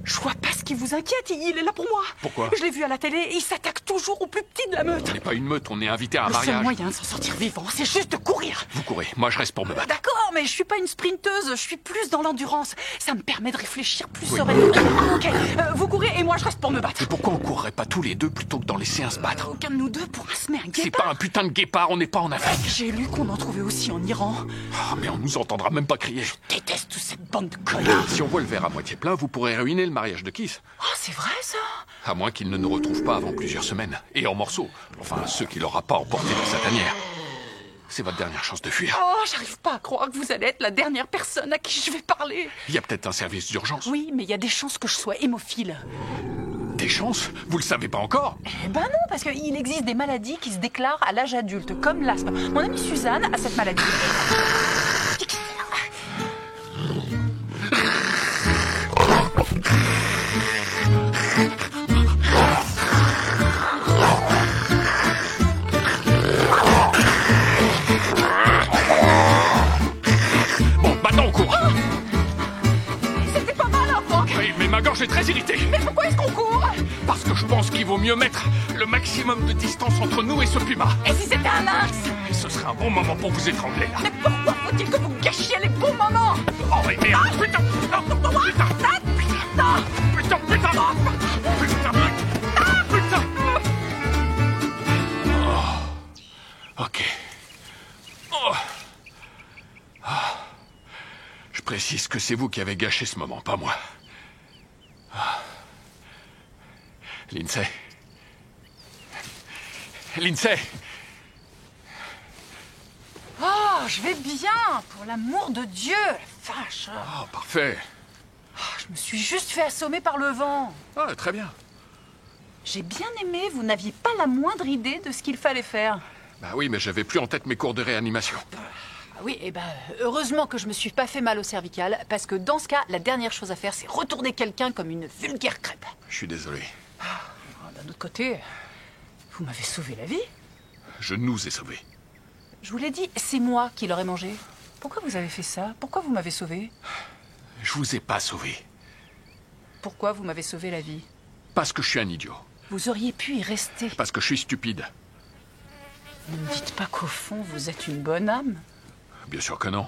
Je vois pas ce qui vous inquiète, il est là pour moi. Pourquoi? Je l'ai vu à la télé, il s'attaque toujours au plus petit de la meute. On n'est pas une meute, on est invité à un Le seul mariage. moyen de s'en sortir vivant, c'est juste de courir. Vous courez, moi je reste pour me battre. D'accord, mais je suis pas une sprinteuse, je suis plus dans l'endurance. Ça me permet de réfléchir plus Oui. sereinement. Ok, vous courez et moi je reste pour me battre. Et pourquoi on courrait pas tous les deux plutôt que d'en laisser un se battre? Aucun de nous deux pourra semer un C'est guépard. pas un putain de guépard, on n'est pas en Afrique. J'ai lu qu'on en trouvait aussi en Iran. Ah, mais on nous entendra même pas crier. Je déteste toute cette bande de connards. Si on voit le verre à moitié plein, vous pourrez ruiner le mariage de Kiss. Oh, c'est vrai ça? À moins qu'il ne nous retrouve pas avant plusieurs semaines. Et en morceaux. Enfin, ceux qu'il aura pas emportés dans sa tanière. C'est votre dernière chance de fuir. Oh, j'arrive pas à croire que vous allez être la dernière personne à qui je vais parler. Il y a peut-être un service d'urgence. Oui, mais il y a des chances que je sois hémophile. Des chances? Vous le savez pas encore? Eh ben non, parce qu'il existe des maladies qui se déclarent à l'âge adulte, comme l'asthme. Mon amie Suzanne a cette maladie. Bon, maintenant on court. C'était pas mal, hein, Franck? Oui, mais ma gorge est très irritée. Mais pourquoi est-ce qu'on court? Parce que je pense qu'il vaut mieux mettre le maximum de distance entre nous et ce puma. Et si c'était un lynx? Et ce serait un bon moment pour vous étrangler, là. Mais pourquoi faut-il que vous gâchiez les bons moments? Oh, mais merde! Putain! Non! Putain! Non! Putain! Putain! Putain! Putain! Oh. Ok. Oh. Ah. Je précise que c'est vous qui avez gâché ce moment, pas moi. Ah. Lindsay. Lindsay! Ah, je vais bien, pour l'amour de Dieu. La vache. Oh, parfait. Je me suis juste fait assommer par le vent. Ah, très bien. J'ai bien aimé, vous n'aviez pas la moindre idée de ce qu'il fallait faire. Bah oui, mais j'avais plus en tête mes cours de réanimation. Ah oui, heureusement que je me suis pas fait mal au cervical, parce que dans ce cas, la dernière chose à faire, c'est retourner quelqu'un comme une vulgaire crêpe. Je suis désolé. D'un autre côté, vous m'avez sauvé la vie. Je nous ai sauvés. Je vous l'ai dit, c'est moi qui l'aurais mangé. Pourquoi vous avez fait ça? Pourquoi vous m'avez sauvé? Je vous ai pas sauvé. Pourquoi vous m'avez sauvé la vie? Parce que je suis un idiot. Vous auriez pu y rester. Parce que je suis stupide. Ne me dites pas qu'au fond, vous êtes une bonne âme. Bien sûr que non.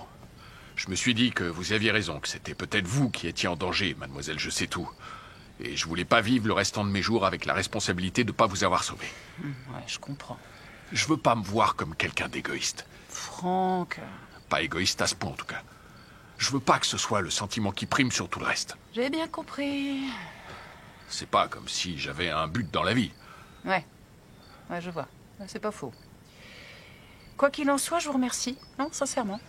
Je me suis dit que vous aviez raison, que c'était peut-être vous qui étiez en danger, mademoiselle Je sais tout. Et je voulais pas vivre le restant de mes jours avec la responsabilité de pas vous avoir sauvé. Ouais, je comprends. Je veux pas me voir comme quelqu'un d'égoïste. Franck... Pas égoïste à ce point, en tout cas. Je veux pas que ce soit le sentiment qui prime sur tout le reste. J'ai bien compris. C'est pas comme si j'avais un but dans la vie. Ouais, je vois. C'est pas faux. Quoi qu'il en soit, je vous remercie. Non, sincèrement.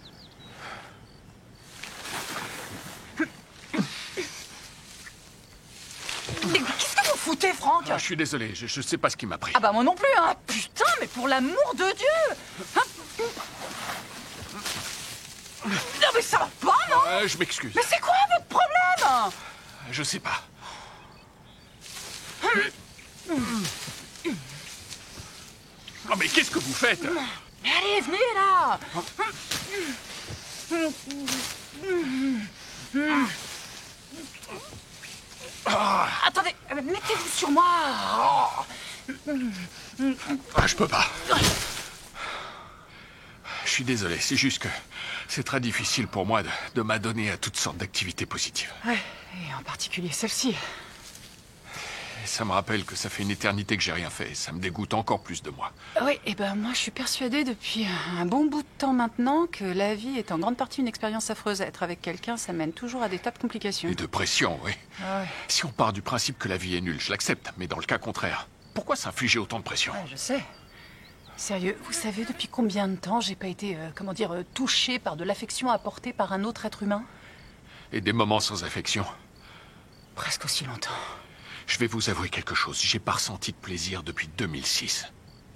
Mais qu'est-ce que vous foutez, Franck? Ah, je suis désolé, je sais pas ce qui m'a pris. Ah bah moi non plus, hein. Putain, mais pour l'amour de Dieu, hein. Non mais ça va pas, non? Je m'excuse. Mais c'est quoi votre problème? Je sais pas. Oh, mais qu'est-ce que vous faites? Mais allez, venez là. Attendez, mettez-vous sur moi. Ah, je peux pas. Je suis désolé, c'est juste que c'est très difficile pour moi de m'adonner à toutes sortes d'activités positives. Ouais, et en particulier celle-ci. Et ça me rappelle que ça fait une éternité que j'ai rien fait. Ça me dégoûte encore plus de moi. Oui, et moi je suis persuadée depuis un bon bout de temps maintenant que la vie est en grande partie une expérience affreuse. Être avec quelqu'un, ça mène toujours à des tas de complications. Et de pression, oui. Ah ouais. Si on part du principe que la vie est nulle, je l'accepte. Mais dans le cas contraire, pourquoi s'infliger autant de pression? Ouais, je sais. Sérieux, vous savez depuis combien de temps j'ai pas été, touchée par de l'affection apportée par un autre être humain? Et des moments sans affection. Presque aussi longtemps. Je vais vous avouer quelque chose. J'ai pas ressenti de plaisir depuis 2006.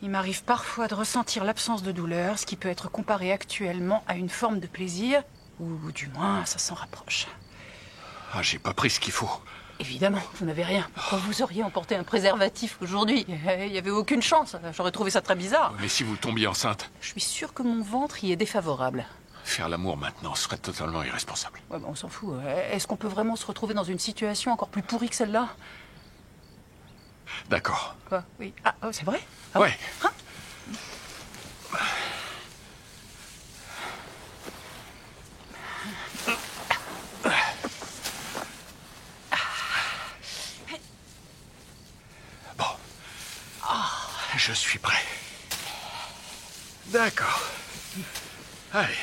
Il m'arrive parfois de ressentir l'absence de douleur, ce qui peut être comparé actuellement à une forme de plaisir, ou du moins ça s'en rapproche. Ah, j'ai pas pris ce qu'il faut. Évidemment, vous n'avez rien. Pourquoi vous auriez emporté un préservatif aujourd'hui? Il n'y avait aucune chance. J'aurais trouvé ça très bizarre. Mais si vous tombiez enceinte, Je suis sûre que mon ventre y est défavorable. faire l'amour maintenant serait totalement irresponsable. Ouais, on s'en fout. Est-ce qu'on peut vraiment se retrouver dans une situation encore plus pourrie que celle-là? D'accord. Quoi? Oui. Ah, oh, c'est vrai? Ah, Ouais. Hein? Bon. Je suis prêt. D'accord. Allez.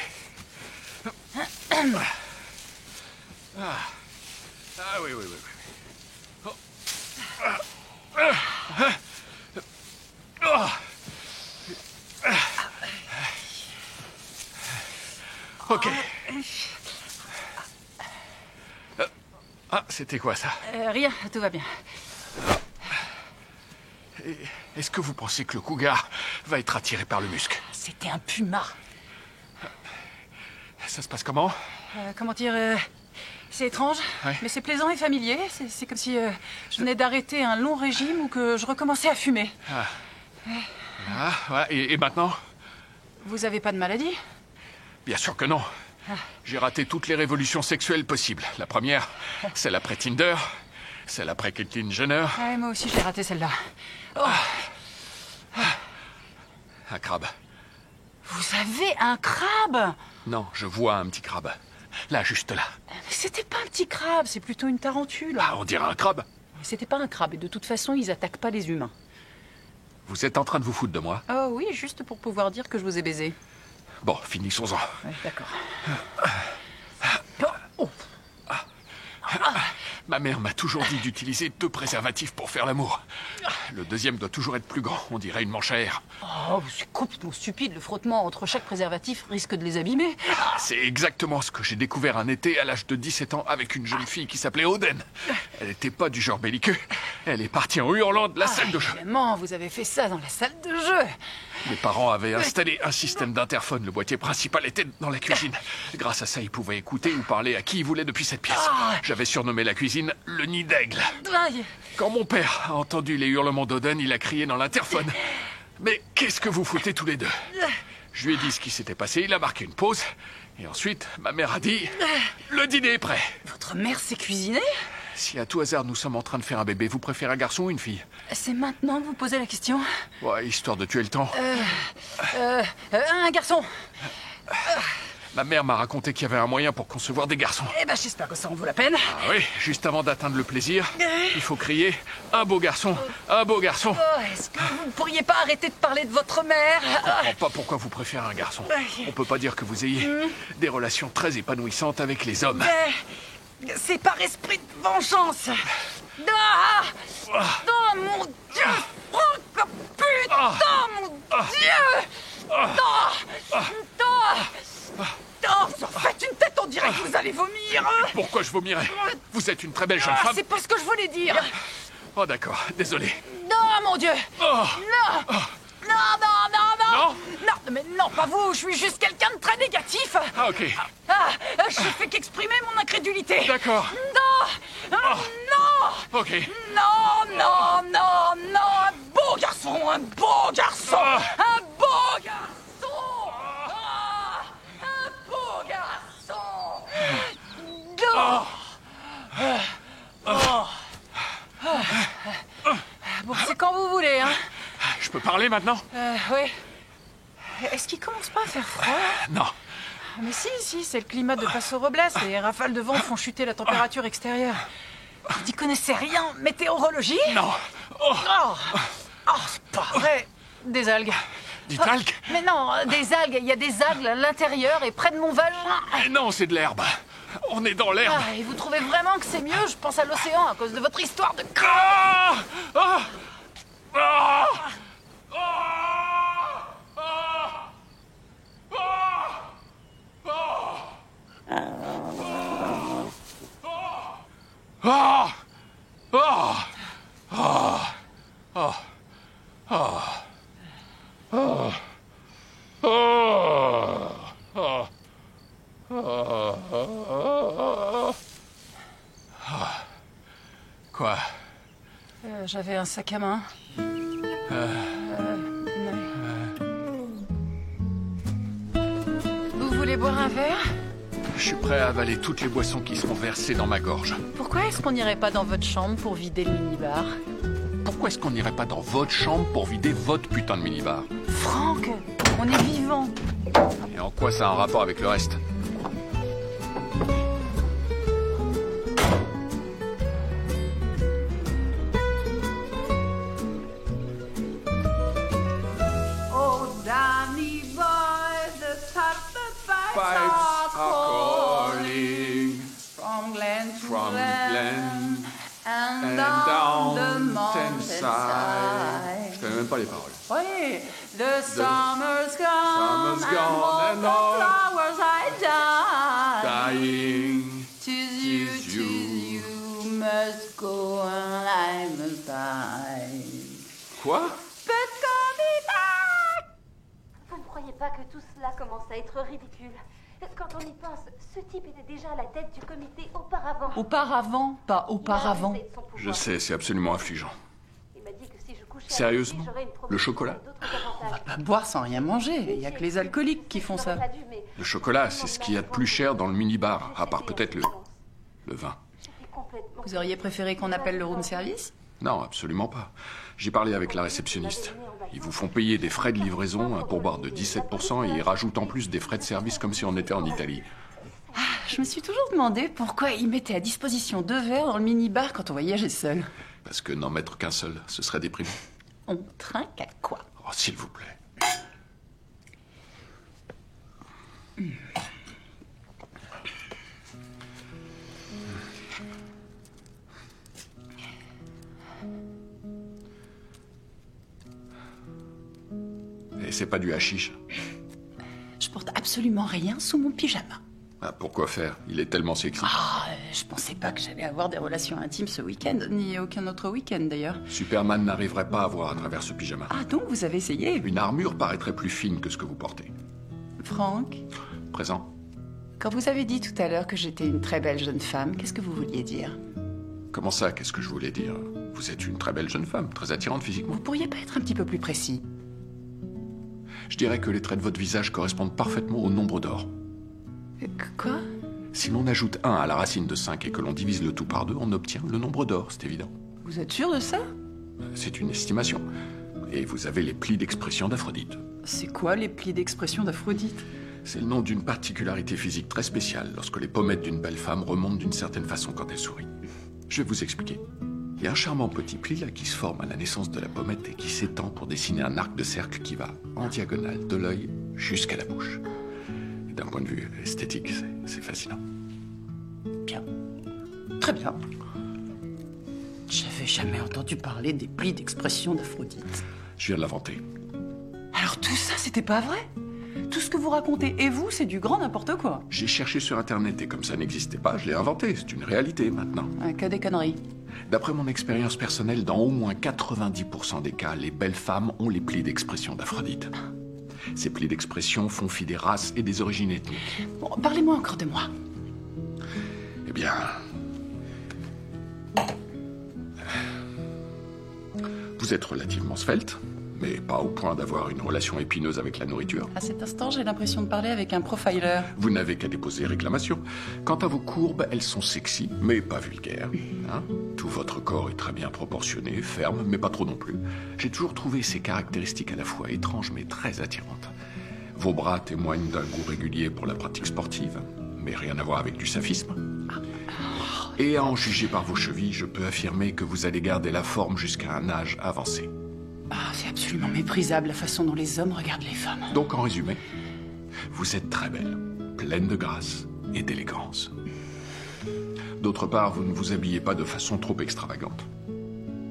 Ah oui, oui, oui, oui. Oh. Oh. Ok. Ah, c'était quoi ça? Rien, tout va bien. Est-ce que vous pensez que le cougar va être attiré par le musc? C'était un puma. Ça se passe comment? Comment dire c'est étrange, Ouais. mais c'est plaisant et familier. C'est comme si je venais d'arrêter un long régime ou que je recommençais à fumer. Ah, voilà. Et maintenant? Vous avez pas de maladie? Bien sûr que non. J'ai raté toutes les révolutions sexuelles possibles. La première, celle après Tinder, celle après Caitlyn Jenner, Ouais, moi aussi j'ai raté celle-là. Oh, un crabe. vous avez un crabe? Non, je vois un petit crabe. Là, juste là. Mais c'était pas un petit crabe, c'est plutôt une tarentule. Ah, on dirait un crabe. Mais c'était pas un crabe et de toute façon ils attaquent pas les humains. Vous êtes en train de vous foutre de moi? Oh oui, juste pour pouvoir dire que je vous ai baisé. Bon, finissons-en. Ouais, d'accord. Ma mère m'a toujours dit d'utiliser 2 préservatifs pour faire l'amour. Le deuxième doit toujours être plus grand, on dirait une manche à air. Oh, c'est complètement stupide. Le frottement entre chaque préservatif risque de les abîmer. C'est exactement ce que j'ai découvert un été à l'âge de 17 ans avec une jeune fille qui s'appelait Oden. Elle n'était pas du genre belliqueux. Elle est partie en hurlant de la salle de jeu. Évidemment, vous avez fait ça dans la salle de jeu. Mes parents avaient installé un système d'interphone. Le boîtier principal était dans la cuisine. Grâce à ça, ils pouvaient écouter ou parler à qui ils voulaient depuis cette pièce. J'avais surnommé la cuisine le nid d'aigle. Aïe. Quand mon père a entendu les hurlements d'Oden, il a crié dans l'interphone. Mais qu'est-ce que vous foutez tous les deux? Je lui ai dit ce qui s'était passé, il a marqué une pause. Et ensuite, ma mère a dit « Le dîner est prêt !» Votre mère s'est cuisinée? Si à tout hasard nous sommes en train de faire un bébé, vous préférez un garçon ou une fille? C'est maintenant que vous posez la question? Ouais, histoire de tuer le temps. Un garçon. Ma mère m'a raconté qu'il y avait un moyen pour concevoir des garçons. Eh ben, j'espère que ça en vaut la peine. Ah oui, juste avant d'atteindre le plaisir, il faut crier « Un beau garçon, un beau garçon !» Oh, est-ce que vous ne pourriez pas arrêter de parler de votre mère? Je comprends pas pourquoi vous préférez un garçon. On peut pas dire que vous ayez des relations très épanouissantes avec les hommes. C'est par esprit de vengeance. Ah, oh mon Dieu, Franck, putain, mon Dieu. Vous en faites une tête, on dirait que vous allez vomir. Pourquoi je vomirais? Vous êtes une très belle jeune femme. C'est pas ce que je voulais dire. Oh d'accord, désolé. Non, mon Dieu. Oh. Non. Non. Non? Non, mais non, pas vous. Je suis juste quelqu'un de très négatif. Ah ok, Je fais qu'exprimer mon incrédulité. d'accord. Non. Ok. Non. Un beau garçon. Un beau garçon. Un beau garçon. Un beau garçon. Bon, c'est quand vous voulez, hein. Je peux parler maintenant? Oui. Est-ce qu'il commence pas à faire froid? Non. Mais si, c'est le climat de Paso Robles. Les rafales de vent font chuter la température extérieure. Vous n'y connaissez rien en météorologie? Non. C'est pas vrai. Des algues. Du talc? Mais non, des algues. Il y a des algues à l'intérieur et près de mon vagin. Mais non, c'est de l'herbe. On est dans l'herbe. Et vous trouvez vraiment que c'est mieux? Je pense à l'océan à cause de votre histoire de... Ah! Ah! Ah! Quoi? J'avais un sac à main. Vous voulez boire un verre? Je suis prêt à avaler toutes les boissons qui seront versées dans ma gorge. Pourquoi est-ce qu'on n'irait pas dans votre chambre pour vider le minibar? Pourquoi est-ce qu'on n'irait pas dans votre chambre pour vider votre putain de minibar? Franck, on est vivant. Et en quoi ça a un rapport avec le reste? Pipes are calling From Glen to from Glen and and down the the mountainside. Je connais même pas les paroles. Oui, the summer's gone, summer's gone and all the flowers I die. Dying. Tis you, Tis you. you must go and I must die. Quoi? But call me back. Vous ne croyez pas que tout cela commence à être ridicule? Quand on y pense, ce type était déjà à la tête du comité auparavant. Auparavant, pas auparavant. Il a abusé de son pouvoir. Je sais, c'est absolument affligeant. Il m'a dit que si je couchais avec Sérieusement? lui, j'aurais une promotion Le chocolat? et d'autres avantages. Pas boire sans rien manger. Il n'y a que les alcooliques qui font ça. J'aurais pas dû, mais Le chocolat, c'est ce qu'il y a de plus cher dans le minibar, à part peut-être le vin. j'étais complètement... Vous auriez préféré qu'on appelle le room service? Non, absolument pas. J'ai parlé avec la réceptionniste. Ils vous font payer des frais de livraison, un pourboire de 17%, et ils rajoutent en plus des frais de service comme si on était en Italie. Je me suis toujours demandé pourquoi ils mettaient à disposition 2 verres dans le minibar quand on voyageait seul. Parce que n'en mettre qu'un seul, ce serait déprimant. On trinque à quoi? Oh, s'il vous plaît. Et c'est pas du hashish. Je porte absolument rien sous mon pyjama. Ah, pourquoi faire? Il est tellement sexy. Je pensais pas que j'allais avoir des relations intimes ce week-end, ni aucun autre week-end d'ailleurs. Superman n'arriverait pas à voir à travers ce pyjama. Ah, donc vous avez essayé? Une armure paraîtrait plus fine que ce que vous portez. Franck, Présent. quand vous avez dit tout à l'heure que j'étais une très belle jeune femme, qu'est-ce que vous vouliez dire? Comment ça, qu'est-ce que je voulais dire? Vous êtes une très belle jeune femme, très attirante physiquement. Vous pourriez pas être un petit peu plus précis? Je dirais que les traits de votre visage correspondent parfaitement au nombre d'or. Quoi? Si l'on ajoute 1 à la racine de 5 et que l'on divise le tout par 2, on obtient le nombre d'or, c'est évident. Vous êtes sûr de ça? C'est une estimation. Et vous avez les plis d'expression d'Aphrodite. C'est quoi les plis d'expression d'Aphrodite? C'est le nom d'une particularité physique très spéciale lorsque les pommettes d'une belle femme remontent d'une certaine façon quand elle sourit. Je vais vous expliquer. Il y a un charmant petit pli là qui se forme à la naissance de la pommette et qui s'étend pour dessiner un arc de cercle qui va en diagonale de l'œil jusqu'à la bouche. Et d'un point de vue esthétique, c'est fascinant. Bien. Très bien. J'avais jamais entendu parler des plis d'expression d'Aphrodite. Je viens de l'inventer. Alors tout ça, c'était pas vrai? Tout ce que vous racontez et vous, c'est du grand n'importe quoi. J'ai cherché sur Internet et comme ça n'existait pas, je l'ai inventé. C'est une réalité maintenant. Que des conneries. D'après mon expérience personnelle, dans au moins 90% des cas, les belles femmes ont les plis d'expression d'Aphrodite. Ces plis d'expression font fi des races et des origines ethniques. Bon, parlez-moi encore de moi. Eh bien... Vous êtes relativement svelte, mais pas au point d'avoir une relation épineuse avec la nourriture. À cet instant, j'ai l'impression de parler avec un profiler. Vous n'avez qu'à déposer réclamation. Quant à vos courbes, elles sont sexy, mais pas vulgaires. Hein? Tout votre corps est très bien proportionné, ferme, mais pas trop non plus. J'ai toujours trouvé ces caractéristiques à la fois étranges, mais très attirantes. Vos bras témoignent d'un goût régulier pour la pratique sportive, mais rien à voir avec du saphisme. Et à en juger par vos chevilles, je peux affirmer que vous allez garder la forme jusqu'à un âge avancé. C'est absolument méprisable la façon dont les hommes regardent les femmes. Donc, en résumé, vous êtes très belle, pleine de grâce et d'élégance. D'autre part, vous ne vous habillez pas de façon trop extravagante.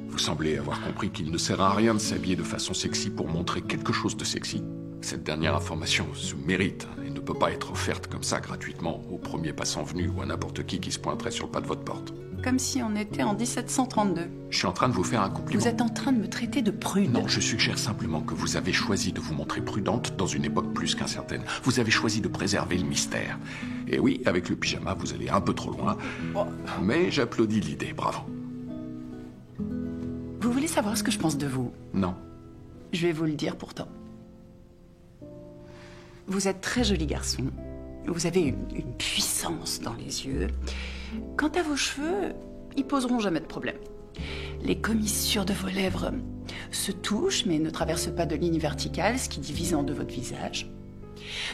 Vous semblez avoir compris qu'il ne sert à rien de s'habiller de façon sexy pour montrer quelque chose de sexy. Cette dernière information se mérite et ne peut pas être offerte comme ça gratuitement au premier passant venu ou à n'importe qui se pointerait sur le pas de votre porte. Comme si on était en 1732. Je suis en train de vous faire un compliment. Vous êtes en train de me traiter de prude. Non, je suggère simplement que vous avez choisi de vous montrer prudente dans une époque plus qu'incertaine. Vous avez choisi de préserver le mystère. Et oui, avec le pyjama, vous allez un peu trop loin. Mais j'applaudis l'idée, bravo. Vous voulez savoir ce que je pense de vous? Non. Je vais vous le dire pourtant. Vous êtes très joli garçon. Vous avez une puissance dans les yeux. Quant à vos cheveux, ils poseront jamais de problème. Les commissures de vos lèvres se touchent, mais ne traversent pas de ligne verticale, ce qui divise en deux votre visage.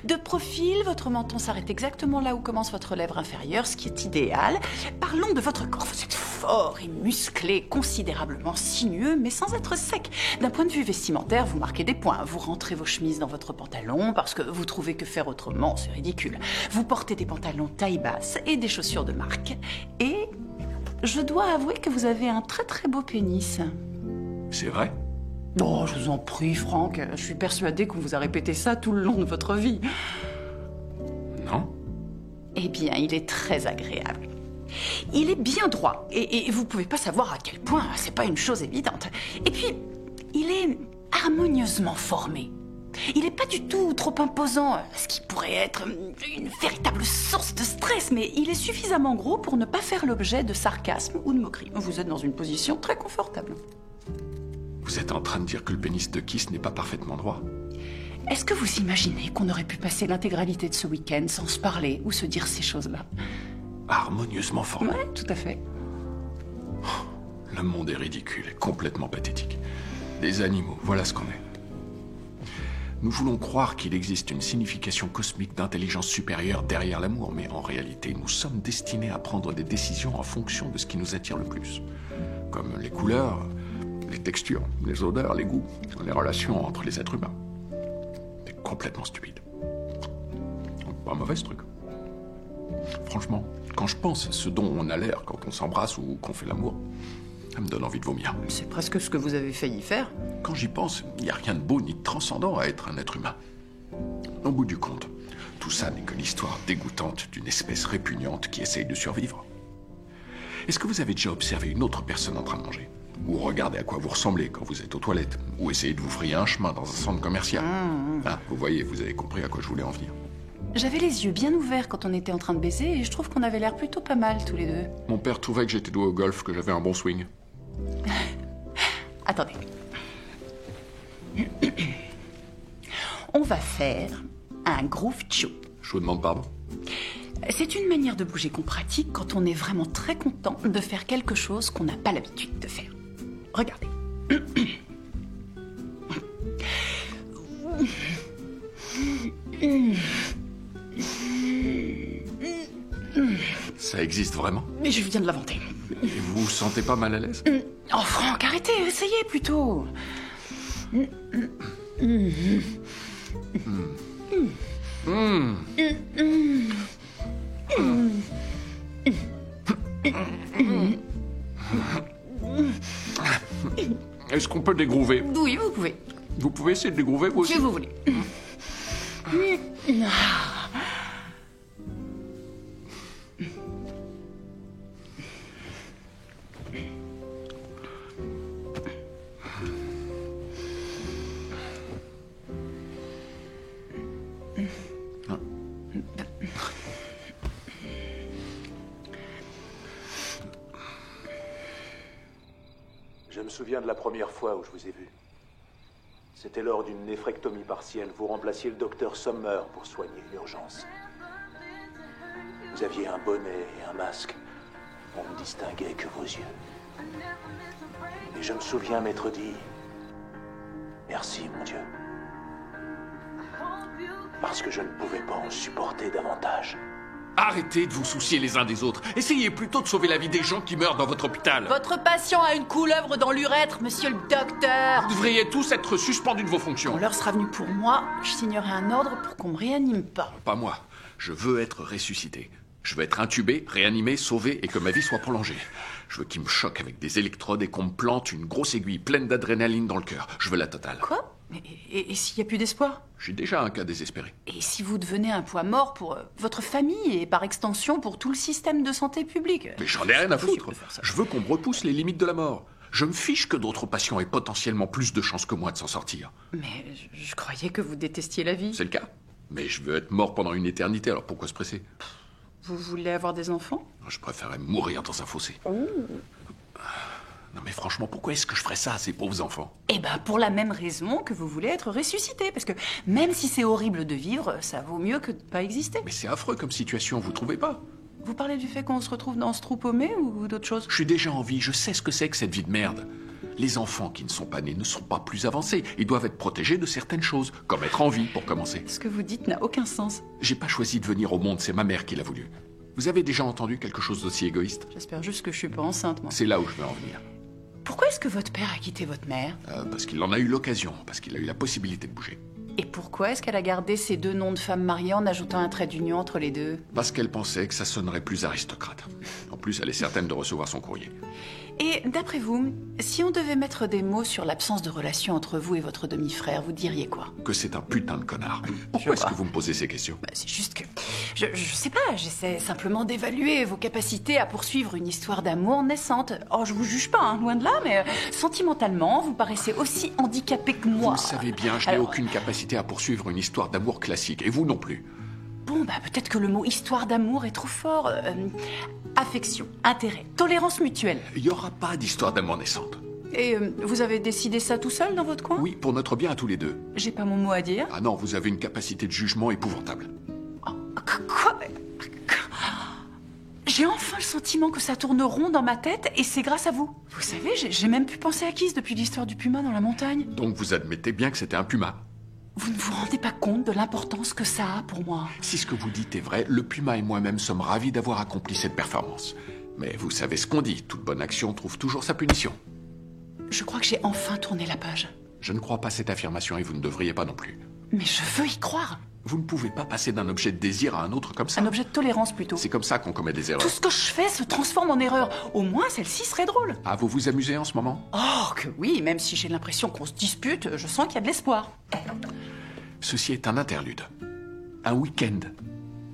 De profil, votre menton s'arrête exactement là où commence votre lèvre inférieure, ce qui est idéal. Parlons de votre corps. Vous êtes fort et musclé, considérablement sinueux, mais sans être sec. D'un point de vue vestimentaire, vous marquez des points. Vous rentrez vos chemises dans votre pantalon parce que vous trouvez que faire autrement, c'est ridicule. Vous portez des pantalons taille basse et des chaussures de marque. Et je dois avouer que vous avez un très très beau pénis. C'est vrai? Oh, je vous en prie, Franck. Je suis persuadée qu'on vous a répété ça tout le long de votre vie. Non? Eh bien, il est très agréable. Il est bien droit. Et vous pouvez pas savoir à quel point. C'est pas une chose évidente. Et puis, il est harmonieusement formé. Il est pas du tout trop imposant, ce qui pourrait être une véritable source de stress, mais il est suffisamment gros pour ne pas faire l'objet de sarcasme ou de moquerie. Vous êtes dans une position très confortable. Vous êtes en train de dire que le pénis de Kiss n'est pas parfaitement droit? Est-ce que vous imaginez qu'on aurait pu passer l'intégralité de ce week-end sans se parler ou se dire ces choses-là? Harmonieusement formé. Ouais, tout à fait. Le monde est ridicule et complètement pathétique. Des animaux, voilà ce qu'on est. Nous voulons croire qu'il existe une signification cosmique d'intelligence supérieure derrière l'amour, mais en réalité, nous sommes destinés à prendre des décisions en fonction de ce qui nous attire le plus. Comme les couleurs, les textures, les odeurs, les goûts, les relations entre les êtres humains. C'est complètement stupide. Pas mauvais ce truc. Franchement, quand je pense à ce dont on a l'air quand on s'embrasse ou qu'on fait l'amour, Ça me donne envie de vomir. C'est presque ce que vous avez failli faire. Quand j'y pense, il n'y a rien de beau ni de transcendant à être un être humain. Au bout du compte, tout ça n'est que l'histoire dégoûtante d'une espèce répugnante qui essaye de survivre. Est-ce que vous avez déjà observé une autre personne en train de manger? Ou regardez à quoi vous ressemblez quand vous êtes aux toilettes? Ou essayez de vous frayer un chemin dans un centre commercial? Ah, vous voyez, vous avez compris à quoi je voulais en venir. J'avais les yeux bien ouverts quand on était en train de baiser et je trouve qu'on avait l'air plutôt pas mal tous les deux. Mon père trouvait que j'étais doué au golf, que j'avais un bon swing. Attendez. On va faire un groove chow. Je vous demande pardon. C'est une manière de bouger qu'on pratique quand on est vraiment très content de faire quelque chose qu'on n'a pas l'habitude de faire. Regardez. Ça existe vraiment? Mais je viens de l'inventer. Et vous vous sentez pas mal à l'aise? Oh Franck, arrêtez, essayez plutôt. Est-ce qu'on peut dégroover? Oui, vous pouvez. Vous pouvez essayer de dégroover, vous aussi? Si vous voulez. Je me souviens de la première fois où je vous ai vu. C'était lors d'une néphrectomie partielle. Vous remplaciez le docteur Sommer pour soigner une urgence. Vous aviez un bonnet et un masque. On ne distinguait que vos yeux. Et je me souviens m'être dit... Merci, mon Dieu. Parce que je ne pouvais pas en supporter davantage. Arrêtez de vous soucier les uns des autres. Essayez plutôt de sauver la vie des gens qui meurent dans votre hôpital. Votre patient a une couleuvre dans l'urètre, monsieur le docteur. Vous devriez tous être suspendus de vos fonctions. Quand l'heure sera venue pour moi, je signerai un ordre pour qu'on me réanime pas. Pas moi. Je veux être ressuscité. Je veux être intubé, réanimé, sauvé et que ma vie soit prolongée. Je veux qu'ils me choquent avec des électrodes et qu'on me plante une grosse aiguille pleine d'adrénaline dans le cœur. Je veux la totale. Quoi? Et s'il n'y a plus d'espoir? J'ai déjà un cas désespéré. Et si vous devenez un poids mort pour votre famille et par extension pour tout le système de santé publique? Mais j'en ai rien à foutre. Impossible de faire ça. Je veux qu'on me repousse les limites de la mort. Je me fiche que d'autres patients aient potentiellement plus de chances que moi de s'en sortir. Mais je croyais que vous détestiez la vie. C'est le cas. Mais je veux être mort pendant une éternité, alors pourquoi se presser? Vous voulez avoir des enfants? Je préférerais mourir dans un fossé. Non mais franchement, pourquoi est-ce que je ferais ça à ces pauvres enfants? Eh ben, pour la même raison que vous voulez être ressuscité. Parce que même si c'est horrible de vivre, ça vaut mieux que de pas exister. Mais c'est affreux comme situation, vous trouvez pas? Vous parlez du fait qu'on se retrouve dans ce trou paumé ou d'autre chose? Je suis déjà en vie, je sais ce que c'est que cette vie de merde. Les enfants qui ne sont pas nés ne sont pas plus avancés. Ils doivent être protégés de certaines choses, comme être en vie, pour commencer. Ce que vous dites n'a aucun sens. J'ai pas choisi de venir au monde, c'est ma mère qui l'a voulu. Vous avez déjà entendu quelque chose d'aussi égoïste? J'espère juste que je suis pas enceinte, moi. C'est là où je veux en venir. Pourquoi est-ce que votre père a quitté votre mère? Parce qu'il en a eu l'occasion, parce qu'il a eu la possibilité de bouger. Et pourquoi est-ce qu'elle a gardé ces deux noms de femmes mariées en ajoutant un trait d'union entre les deux? Parce qu'elle pensait que ça sonnerait plus aristocrate. En plus, elle est certaine de recevoir son courrier. Et d'après vous, si on devait mettre des mots sur l'absence de relation entre vous et votre demi-frère, vous diriez quoi? Que c'est un putain de connard. Pourquoi est-ce vois. que vous me posez ces questions? C'est juste que... Je sais pas, j'essaie simplement d'évaluer vos capacités à poursuivre une histoire d'amour naissante. Oh, je vous juge pas, hein, loin de là, mais sentimentalement, vous paraissez aussi handicapé que moi. Vous le savez bien, je n'ai Alors, aucune capacité à poursuivre une histoire d'amour classique, et vous non plus. Bon, bah peut-être que le mot histoire d'amour est trop fort. Affection, intérêt, tolérance mutuelle. Il n'y aura pas d'histoire d'amour naissante. Et vous avez décidé ça tout seul dans votre coin? Oui, pour notre bien à tous les deux. J'ai pas mon mot à dire. Ah non, vous avez une capacité de jugement épouvantable. Quoi? J'ai enfin le sentiment que ça tourne rond dans ma tête et c'est grâce à vous. Vous savez, j'ai même pu penser à Kiss depuis l'histoire du puma dans la montagne. Donc vous admettez bien que c'était un puma. Vous ne vous rendez pas compte de l'importance que ça a pour moi. Si ce que vous dites est vrai, le puma et moi-même sommes ravis d'avoir accompli cette performance. Mais vous savez ce qu'on dit, toute bonne action trouve toujours sa punition. Je crois que j'ai enfin tourné la page. Je ne crois pas cette affirmation et vous ne devriez pas non plus. Mais je veux y croire. Vous ne pouvez pas passer d'un objet de désir à un autre comme ça. Un objet de tolérance, plutôt. C'est comme ça qu'on commet des erreurs. Tout ce que je fais se transforme en erreur. Au moins, celle-ci serait drôle. Ah, vous vous amusez en ce moment? Oh, que oui, même si j'ai l'impression qu'on se dispute, je sens qu'il y a de l'espoir. Ceci est un interlude. Un week-end.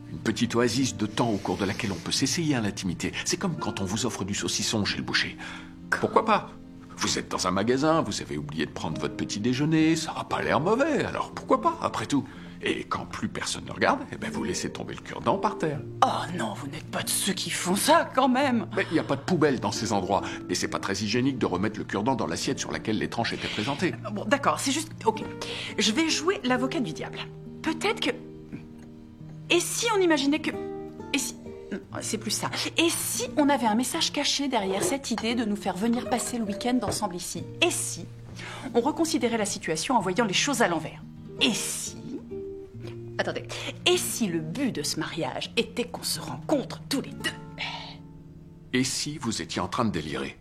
Une petite oasis de temps au cours de laquelle on peut s'essayer à l'intimité. C'est comme quand on vous offre du saucisson chez le boucher. Pourquoi pas? Vous êtes dans un magasin, vous avez oublié de prendre votre petit déjeuner, ça n'a pas l'air mauvais, alors pourquoi pas, après tout? Et quand plus personne ne regarde, eh ben vous laissez tomber le cure-dent par terre. Oh non, vous n'êtes pas de ceux qui font ça, quand même. Mais il n'y a pas de poubelle dans ces endroits. Et c'est pas très hygiénique de remettre le cure-dent dans l'assiette sur laquelle les tranches étaient présentées. Bon, d'accord, c'est juste... Ok, je vais jouer l'avocat du diable. Peut-être que... Et si on imaginait que... Et si... Non, c'est plus ça. Et si on avait un message caché derrière cette idée de nous faire venir passer le week-end ensemble ici? Et si on reconsidérait la situation en voyant les choses à l'envers? Et si... Attendez. Et si le but de ce mariage était qu'on se rencontre tous les deux? Et si vous étiez en train de délirer?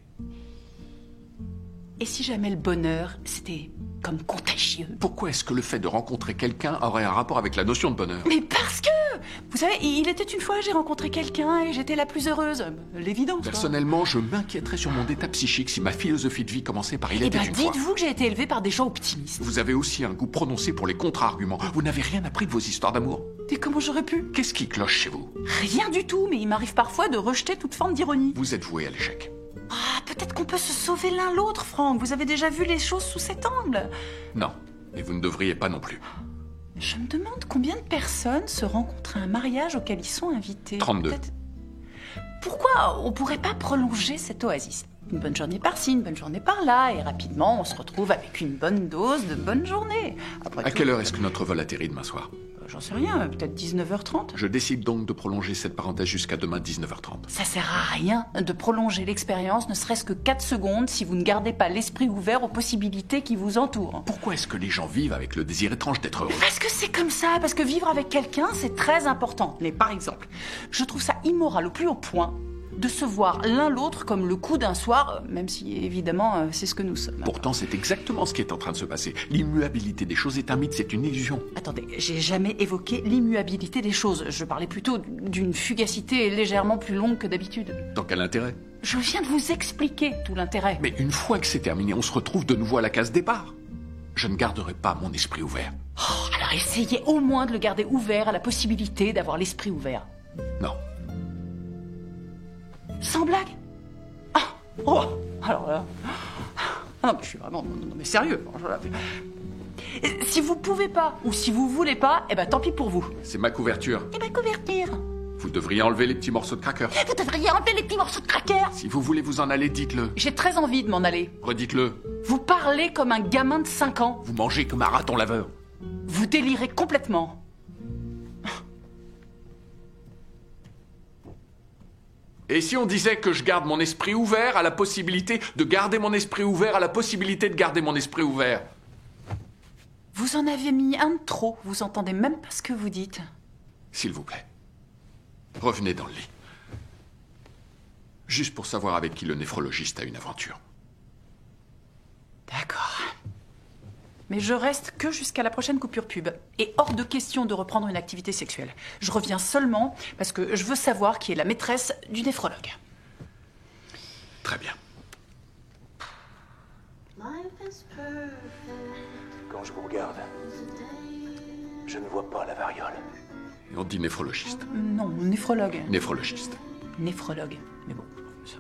Et si jamais le bonheur, c'était comme contagieux? Pourquoi est-ce que le fait de rencontrer quelqu'un aurait un rapport avec la notion de bonheur? Mais parce que... Vous savez, il était une fois, j'ai rencontré quelqu'un et j'étais la plus heureuse. L'évidence. Personnellement, je m'inquiéterais sur mon état psychique si ma philosophie de vie commençait par il Eh était ben, une fois. dites-vous que j'ai été élevée par des gens optimistes. Vous avez aussi un goût prononcé pour les contre-arguments. Vous n'avez rien appris de vos histoires d'amour. Et comment j'aurais pu? Qu'est-ce qui cloche chez vous? Rien du tout, mais il m'arrive parfois de rejeter toute forme d'ironie. Vous êtes voué à l'échec. Ah, peut-être qu'on peut se sauver l'un l'autre, Franck. Vous avez déjà vu les choses sous cet angle. Non, et vous ne devriez pas non plus. Je me demande combien de personnes se rencontrent à un mariage auquel ils sont invités. 32. Peut-être... Pourquoi on pourrait pas prolonger cette oasis? Une bonne journée par-ci, une bonne journée par-là, et rapidement on se retrouve avec une bonne dose de bonne journée. Après À tout, quelle heure est-ce que notre vol atterrit demain soir? J'en sais rien, peut-être 19h30. Je décide donc de prolonger cette parenthèse jusqu'à demain 19h30. Ça sert à rien de prolonger l'expérience, ne serait-ce que 4 secondes, si vous ne gardez pas l'esprit ouvert aux possibilités qui vous entourent. Pourquoi est-ce que les gens vivent avec le désir étrange d'être heureux? Parce que c'est comme ça, parce que vivre avec quelqu'un, c'est très important. Mais par exemple, je trouve ça immoral au plus haut point de se voir l'un l'autre comme le coup d'un soir, même si évidemment c'est ce que nous sommes. Pourtant, c'est exactement ce qui est en train de se passer. L'immuabilité des choses est un mythe, c'est une illusion. Attendez, j'ai jamais évoqué l'immuabilité des choses. Je parlais plutôt d'une fugacité légèrement plus longue que d'habitude. Dans quel intérêt? Je viens de vous expliquer tout l'intérêt. Mais une fois que c'est terminé, on se retrouve de nouveau à la case départ. Je ne garderai pas mon esprit ouvert. Oh, alors essayez au moins de le garder ouvert à la possibilité d'avoir l'esprit ouvert. Non. Sans blague? Ah, oh, alors là... Ah non, mais je suis vraiment... Non, mais sérieux. Si vous pouvez pas, ou si vous voulez pas, eh ben tant pis pour vous. C'est ma couverture. Eh ben couverture. Vous devriez enlever les petits morceaux de cracker. Vous devriez enlever les petits morceaux de cracker. Si vous voulez vous en aller, dites-le. J'ai très envie de m'en aller. Redites-le. Vous parlez comme un gamin de 5 ans. Vous mangez comme un raton laveur. Vous délirez complètement. Et si on disait que je garde mon esprit ouvert à la possibilité de garder mon esprit ouvert à la possibilité de garder mon esprit ouvert? Vous en avez mis un de trop. Vous entendez même pas ce que vous dites. S'il vous plaît, revenez dans le lit. Juste pour savoir avec qui le néphrologiste a une aventure. D'accord. Mais je reste que jusqu'à la prochaine coupure pub. Et hors de question de reprendre une activité sexuelle. Je reviens seulement parce que je veux savoir qui est la maîtresse du néphrologue. Très bien. Quand je vous regarde, je ne vois pas la variole. Et on dit néphrologiste. Non, néphrologue. Néphrologiste. Néphrologue. Mais bon. ça-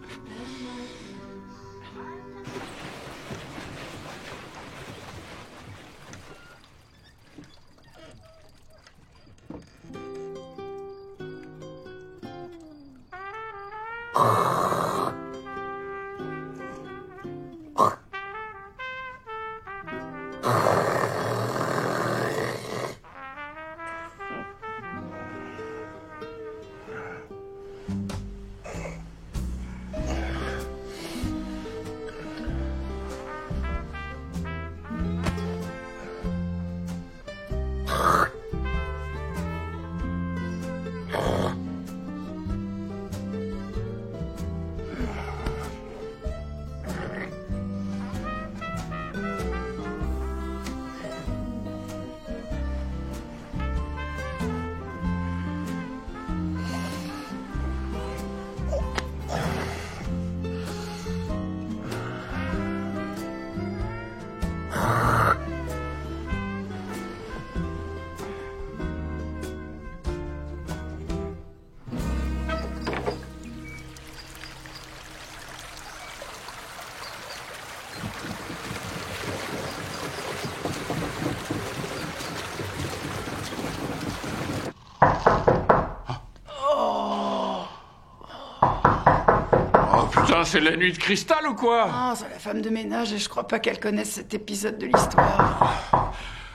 Oh putain, c'est la nuit de cristal ou quoi? Ah, c'est la femme de ménage et je crois pas qu'elle connaisse cet épisode de l'histoire.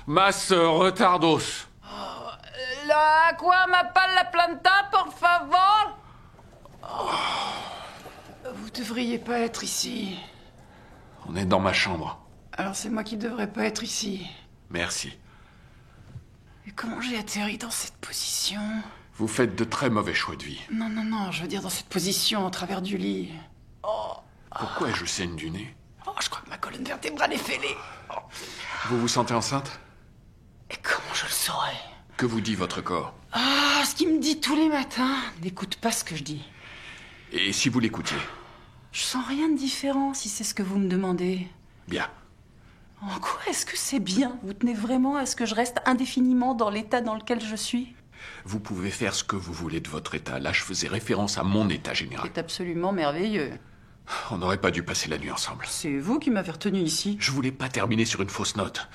Mas retardos. La quoi m'appelle la planta, por favor? Vous devriez pas être ici. On est dans ma chambre. Alors c'est moi qui devrais pas être ici. Merci. Et comment j'ai atterri dans cette position? Vous faites de très mauvais choix de vie. Non, je veux dire dans cette position, en travers du lit. Pourquoi je saigne du nez? Oh, je crois que ma colonne vertébrale est fêlée. Vous vous sentez enceinte? Et comment je le saurais? Que vous dit votre corps? Ah, ce qu'il me dit tous les matins. N'écoute pas ce que je dis. Et si vous l'écoutiez? Je sens rien de différent, si c'est ce que vous me demandez. Bien. En quoi est-ce que c'est bien? Vous tenez vraiment à ce que je reste indéfiniment dans l'état dans lequel je suis? Vous pouvez faire ce que vous voulez de votre état. Là, je faisais référence à mon état général. C'est absolument merveilleux. On n'aurait pas dû passer la nuit ensemble. C'est vous qui m'avez retenu ici. Je voulais pas terminer sur une fausse note.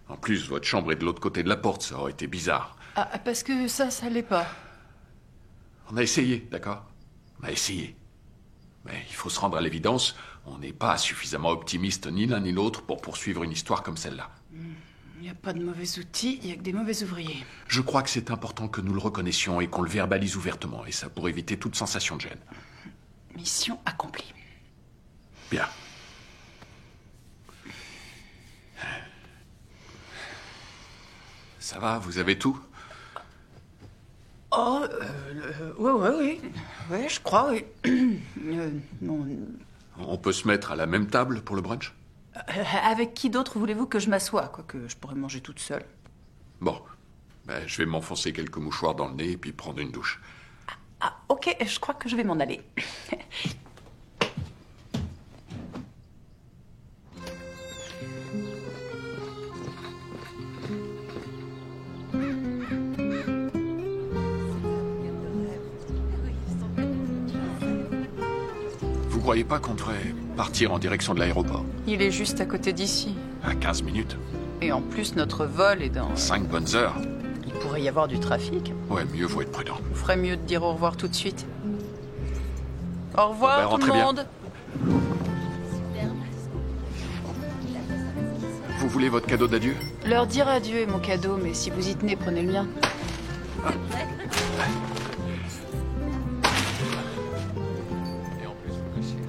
En plus, votre chambre est de l'autre côté de la porte, ça aurait été bizarre. Ah, parce que ça l'est pas. On a essayé, d'accord? On a essayé. Mais il faut se rendre à l'évidence, on n'est pas suffisamment optimiste ni l'un ni l'autre pour poursuivre une histoire comme celle-là. Il n'y a pas de mauvais outils, il n'y a que des mauvais ouvriers. Je crois que c'est important que nous le reconnaissions et qu'on le verbalise ouvertement, et ça pour éviter toute sensation de gêne. Mission accomplie. Bien. Ça va, vous avez tout? Oh, oui. Ouais, je crois, oui. Non. On peut se mettre à la même table pour le brunch? Avec qui d'autre voulez-vous que je m'assoie? Quoique je pourrais manger toute seule. Bon. Ben, je vais m'enfoncer quelques mouchoirs dans le nez et puis prendre une douche. Ah, ok, je crois que je vais m'en aller. Vous croyez pas qu'on devrait partir en direction de l'aéroport? Il est juste à côté d'ici. À 15 minutes. Et en plus, notre vol est dans... 5 bonnes heures. Il pourrait y avoir du trafic. Ouais, mieux vaut être prudent. Vous ferez mieux de dire au revoir tout de suite. Au revoir, Ben, tout rentrez le bien. monde. Vous voulez votre cadeau d'adieu? Leur dire adieu est mon cadeau, mais si vous y tenez, prenez le mien. Et en plus, vous connaissez.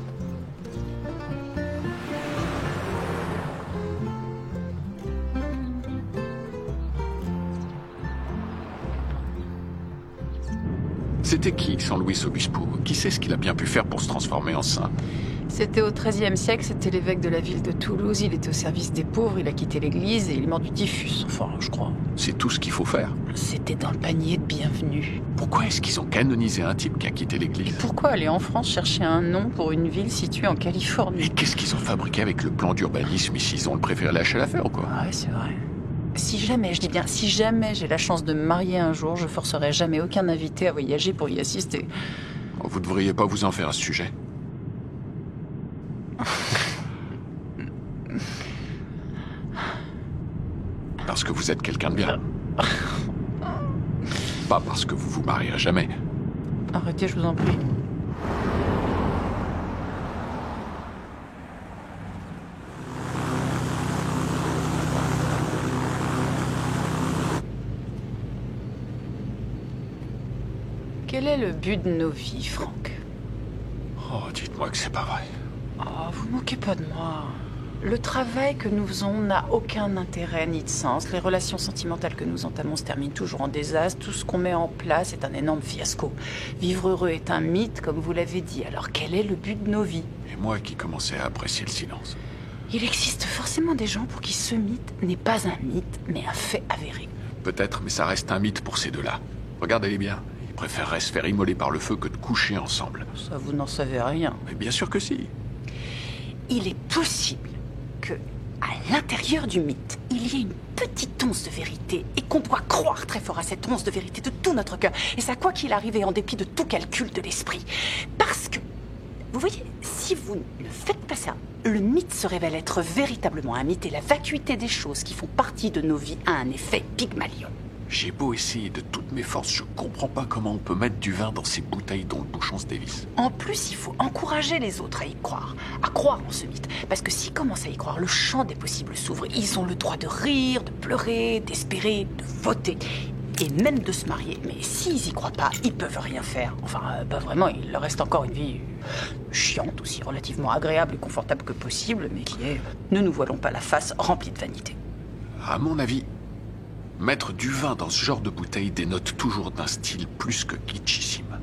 C'était qui, San Luis Obispo? Qui sait ce qu'il a bien pu faire pour se transformer en saint? C'était au XIIIe siècle, c'était l'évêque de la ville de Toulouse. Il était au service des pauvres, il a quitté l'église et il est mort du typhus, enfin, je crois. C'est tout ce qu'il faut faire. C'était dans le panier de bienvenue. Pourquoi est-ce qu'ils ont canonisé un type qui a quitté l'église? Pourquoi aller en France chercher un nom pour une ville située en Et Californie? qu'est-ce qu'ils ont fabriqué avec le plan d'urbanisme ici? Ils ont le préféré lâcher l'affaire ou quoi? Ah ouais, c'est vrai. Si jamais, je dis bien, si jamais j'ai la chance de me marier un jour, je forcerai jamais aucun invité à voyager pour y assister. Vous ne devriez pas vous en faire à ce sujet. Parce que vous êtes quelqu'un de bien. Pas parce que vous vous marierez jamais. Arrêtez, je vous en prie. Quel est le but de nos vies, Franck? Oh, dites-moi que c'est pas vrai. Oh, vous moquez pas de moi. Le travail que nous faisons n'a aucun intérêt ni de sens. Les relations sentimentales que nous entamons se terminent toujours en désastre. Tout ce qu'on met en place est un énorme fiasco. Vivre heureux est un mythe, comme vous l'avez dit. Alors quel est le but de nos vies? Et moi qui commençais à apprécier le silence. Il existe forcément des gens pour qui ce mythe n'est pas un mythe, mais un fait avéré. Peut-être, mais ça reste un mythe pour ces deux-là. Regardez-les bien. Ils préféreraient se faire immoler par le feu que de coucher ensemble. Ça, vous n'en savez rien. Mais bien sûr que si. Il est possible que, à l'intérieur du mythe, il y ait une petite once de vérité et qu'on doit croire très fort à cette once de vérité de tout notre cœur. Et ça, quoi qu'il arrive, et en dépit de tout calcul de l'esprit. Parce que, vous voyez, si si vous ne faites pas ça, le mythe se révèle être véritablement un mythe et la vacuité des choses qui font partie de nos vies a un effet Pygmalion. J'ai beau essayer de toutes mes forces, je comprends pas comment on peut mettre du vin dans ces bouteilles dont le bouchon se dévisse. En plus, il faut encourager les autres à croire en ce mythe. Parce que s'ils commencent à y croire, le champ des possibles s'ouvre. Ils ont le droit de rire, de pleurer, d'espérer, de voter. Et même de se marier. Mais s'ils y croient pas, ils peuvent rien faire. Enfin, pas vraiment, il leur reste encore une vie chiante, aussi relativement agréable et confortable que possible, mais qui est, ne nous voilons pas la face, remplie de vanité. À mon avis, mettre du vin dans ce genre de bouteille dénote toujours d'un style plus que kitschissime.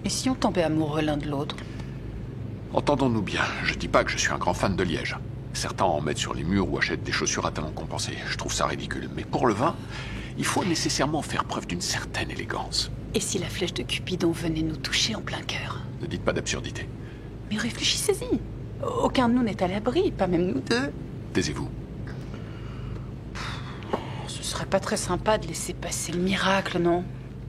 Et si on tombait amoureux l'un de l'autre? Entendons-nous bien, je dis pas que je suis un grand fan de liège. Certains en mettent sur les murs ou achètent des chaussures à talons compensés. Je trouve ça ridicule. Mais pour le vin, il faut nécessairement faire preuve d'une certaine élégance. Et si la flèche de Cupidon venait nous toucher en plein cœur? Ne dites pas d'absurdité. Mais réfléchissez-y. Aucun de nous n'est à l'abri, pas même nous deux. Taisez-vous. Ce serait pas très sympa de laisser passer le miracle, non?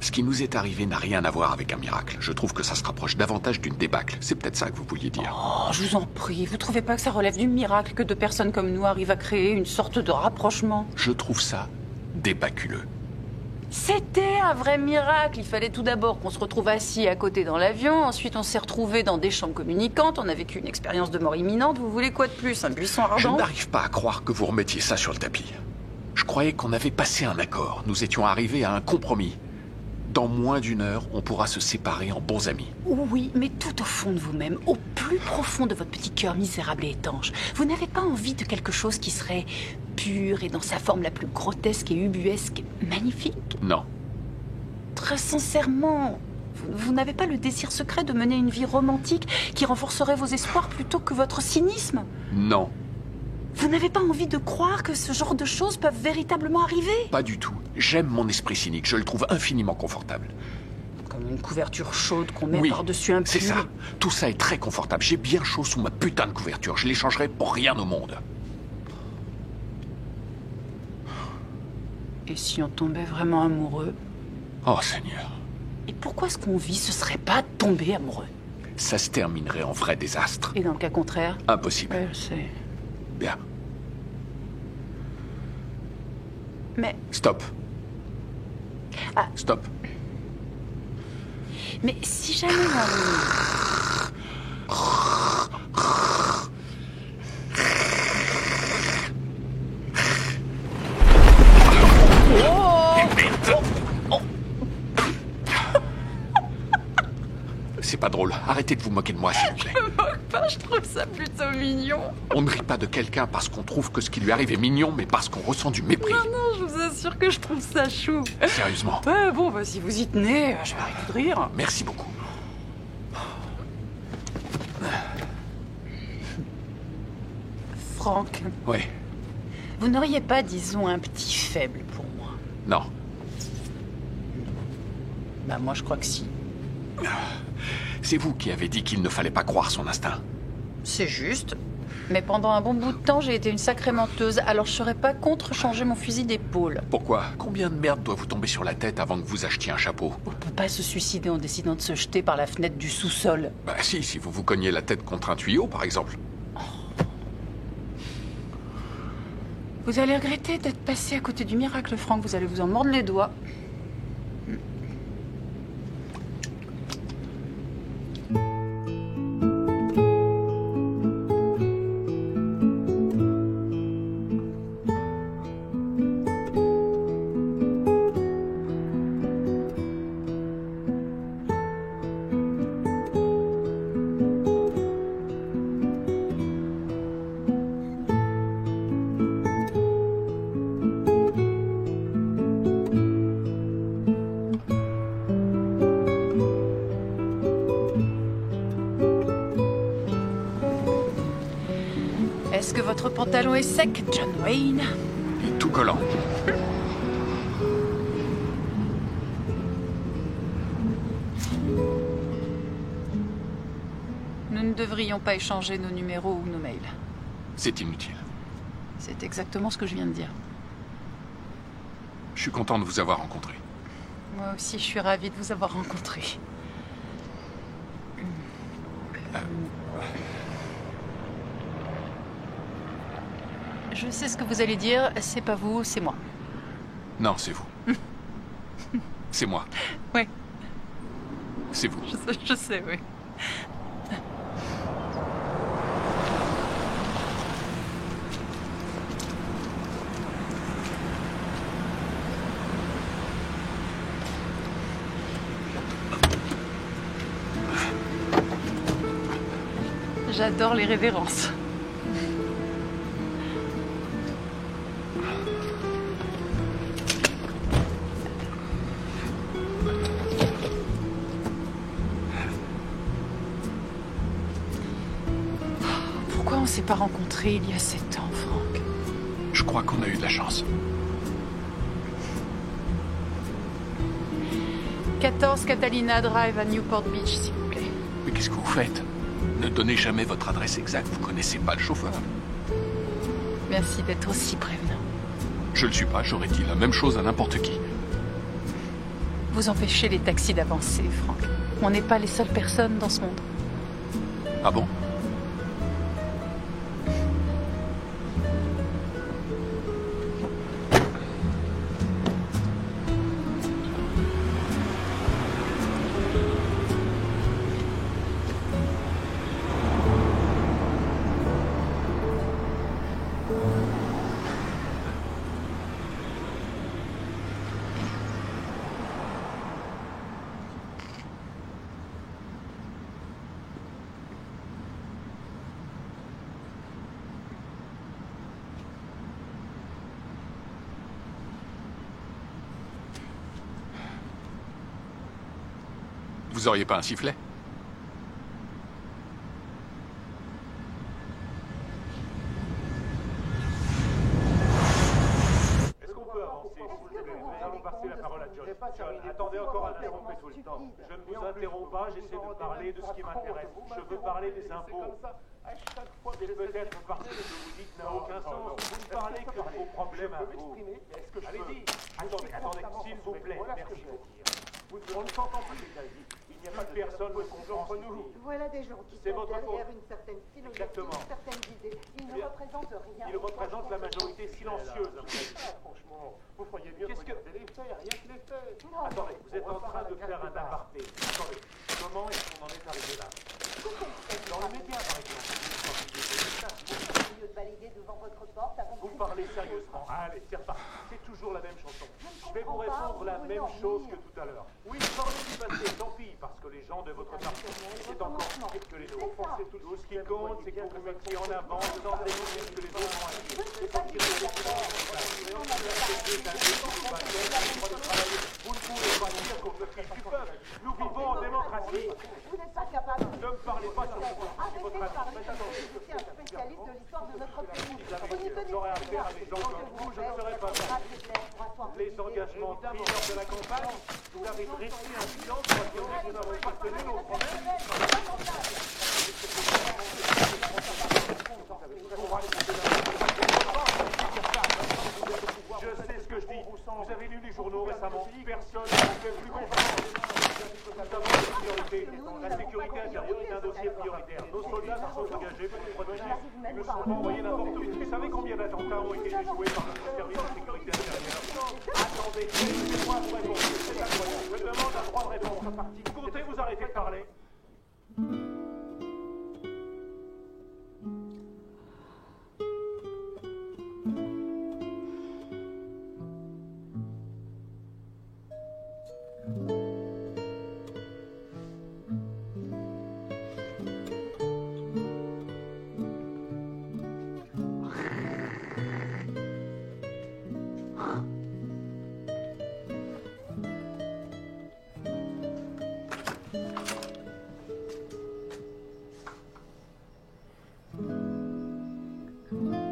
Ce qui nous est arrivé n'a rien à voir avec un miracle. Je trouve que ça se rapproche davantage d'une débâcle. C'est peut-être ça que vous vouliez dire. Oh, je vous en prie, vous trouvez pas que ça relève du miracle que deux personnes comme nous arrivent à créer une sorte de rapprochement? Je trouve ça débâculeux. C'était un vrai miracle. Il fallait tout d'abord qu'on se retrouve assis à côté dans l'avion. Ensuite, on s'est retrouvés dans des chambres communicantes. On a vécu une expérience de mort imminente. Vous voulez quoi de plus? Un buisson Je ardent? n'arrive pas à croire que vous remettiez ça sur le tapis. Je croyais qu'on avait passé un accord. Nous étions arrivés à un compromis. Dans moins d'une heure, on pourra se séparer en bons amis. Oui, mais tout au fond de vous-même, au plus profond de votre petit cœur misérable et étanche, vous n'avez pas envie de quelque chose qui serait pur et dans sa forme la plus grotesque et ubuesque, magnifique? Non. Très sincèrement, vous n'avez pas le désir secret de mener une vie romantique qui renforcerait vos espoirs plutôt que votre cynisme? Non. Vous n'avez pas envie de croire que ce genre de choses peuvent véritablement arriver? Pas du tout. J'aime mon esprit cynique. Je le trouve infiniment confortable. Comme une couverture chaude qu'on met Oui, par-dessus un pull. c'est ça. Tout ça est très confortable. J'ai bien chaud sous ma putain de couverture. Je l'échangerai pour rien au monde. Et si on tombait vraiment amoureux? Oh, Seigneur. Et pourquoi ce qu'on vit, ce serait pas tomber amoureux? Ça se terminerait en vrai désastre. Et dans le cas contraire? Impossible. Je sais. Bien. Mais... Stop. Ah. Stop. Mais si jamais C'est pas drôle. Arrêtez de vous moquer de moi, s'il vous plaît. Je me moque pas, je trouve ça plutôt mignon. On ne rit pas de quelqu'un parce qu'on trouve que ce qui lui arrive est mignon, mais parce qu'on ressent du mépris. Non, je vous assure que je trouve ça chou. Sérieusement. Ouais, bon, bah, si vous y tenez, je vais arrêter de rire. Merci beaucoup. Franck, Oui. vous n'auriez pas, disons, un petit faible pour moi? Non. Bah, moi, je crois que si. C'est vous qui avez dit qu'il ne fallait pas croire son instinct. C'est juste. Mais pendant un bon bout de temps, j'ai été une sacrée menteuse, alors je serais pas contre changer mon fusil d'épaule. Pourquoi? Combien de merde doit vous tomber sur la tête avant que vous achetiez un chapeau? On peut pas se suicider en décidant de se jeter par la fenêtre du sous-sol. Bah si vous vous cognez la tête contre un tuyau, par exemple. Vous allez regretter d'être passé à côté du miracle, Franck. Vous allez vous en mordre les doigts. Est-ce que votre pantalon est sec, John Wayne? Et tout collant. Nous ne devrions pas échanger nos numéros ou nos mails. C'est inutile. C'est exactement ce que je viens de dire. Je suis content de vous avoir rencontré. Moi aussi, je suis ravie de vous avoir rencontré. Je sais ce que vous allez dire, c'est pas vous, c'est moi. Non, c'est vous. C'est moi. Ouais, C'est vous. je sais, oui. J'adore les révérences. Pourquoi on s'est pas rencontrés il y a 7 ans, Franck? Je crois qu'on a eu de la chance. 14 Catalina Drive à Newport Beach, s'il vous plaît. Mais qu'est-ce que vous faites? Ne donnez jamais votre adresse exacte, vous connaissez pas le chauffeur. Merci d'être aussi prévenant. Je le suis pas, j'aurais dit la même chose à n'importe qui. Vous empêchez les taxis d'avancer, Franck. On n'est pas les seules personnes dans ce monde. Ah bon? Vous auriez pas un sifflet? Est-ce qu'on peut avancer, s'il vous plaît? Nous allons passer la parole à John. John, attendez encore un instant, on fait tout le temps. Je ne vous interromps pas, j'essaie de parler de ce qui m'intéresse. Je veux parler des impôts. Mais peut-être parce que ce que vous dites n'a aucun sens. Vous ne parlez que de vos problèmes à vous. Allez-y. Attendez, s'il vous plaît, merci. On ne s'entend plus, David. Il n'y a pas de personne ne comprend ce nous. Voilà des gens qui C'est sont votre derrière faute. une certaine philosophie, Exactement. une certaine idée. Ils ne Bien. représentent rien. Il représente la majorité silencieuse, à mon avis. Franchement, vous feriez mieux de Qu'est-ce que- regarder les faits, rien que les faits. Attendez, vous êtes en train de faire un aparté. Attendez, comment est-ce qu'on en est arrivé là? Dans les médias, par exemple. Au lieu de valider devant votre porte avant Vous parlez sérieusement. Allez, c'est reparti. C'est toujours la même chanson. Je vais vous répondre la même chose que tout à l'heure. Oui, parlez du passé, tant pis, parce que les gens de votre parti, c'est encore pire que les nôtres. Tout ce qui compte, c'est que vous vous mettiez en avant sans dénoncer ce que les autres ont agi. Et quand il y a des vous ne pouvez pas dire qu'on ne crie du peuple. Nous vivons en démocratie. Vous n'êtes pas capable. Ne me parlez pas sur ce point. C'est Arrêtez votre de avis. parler Faites comme attention. si vous étiez un spécialiste de l'histoire de notre pays. Si Vous n'y jamais connaissez j'aurais rien. affaire à des gens comme vous, je ne serais pas là. Les engagements pris lors de la campagne, vous avez dressé un bilan pour affirmer que nous n'avons pas tenu nos promesses. Je sais ce que je dis. Vous avez lu les journaux récemment. Personne ne fait plus confiance. Nous avons des priorités. La sécurité intérieure est un dossier prioritaire. Nos soldats se sont engagés pour nous protéger. Ils ne sont pas envoyés n'importe où. Vous savez combien d'attentats ont été déjoués par notre service de sécurité intérieure? Attendez, laissez-moi vous répondre. C'est incroyable. Je demande un droit de réponse. Comptez vous arrêter de parler. Thank you.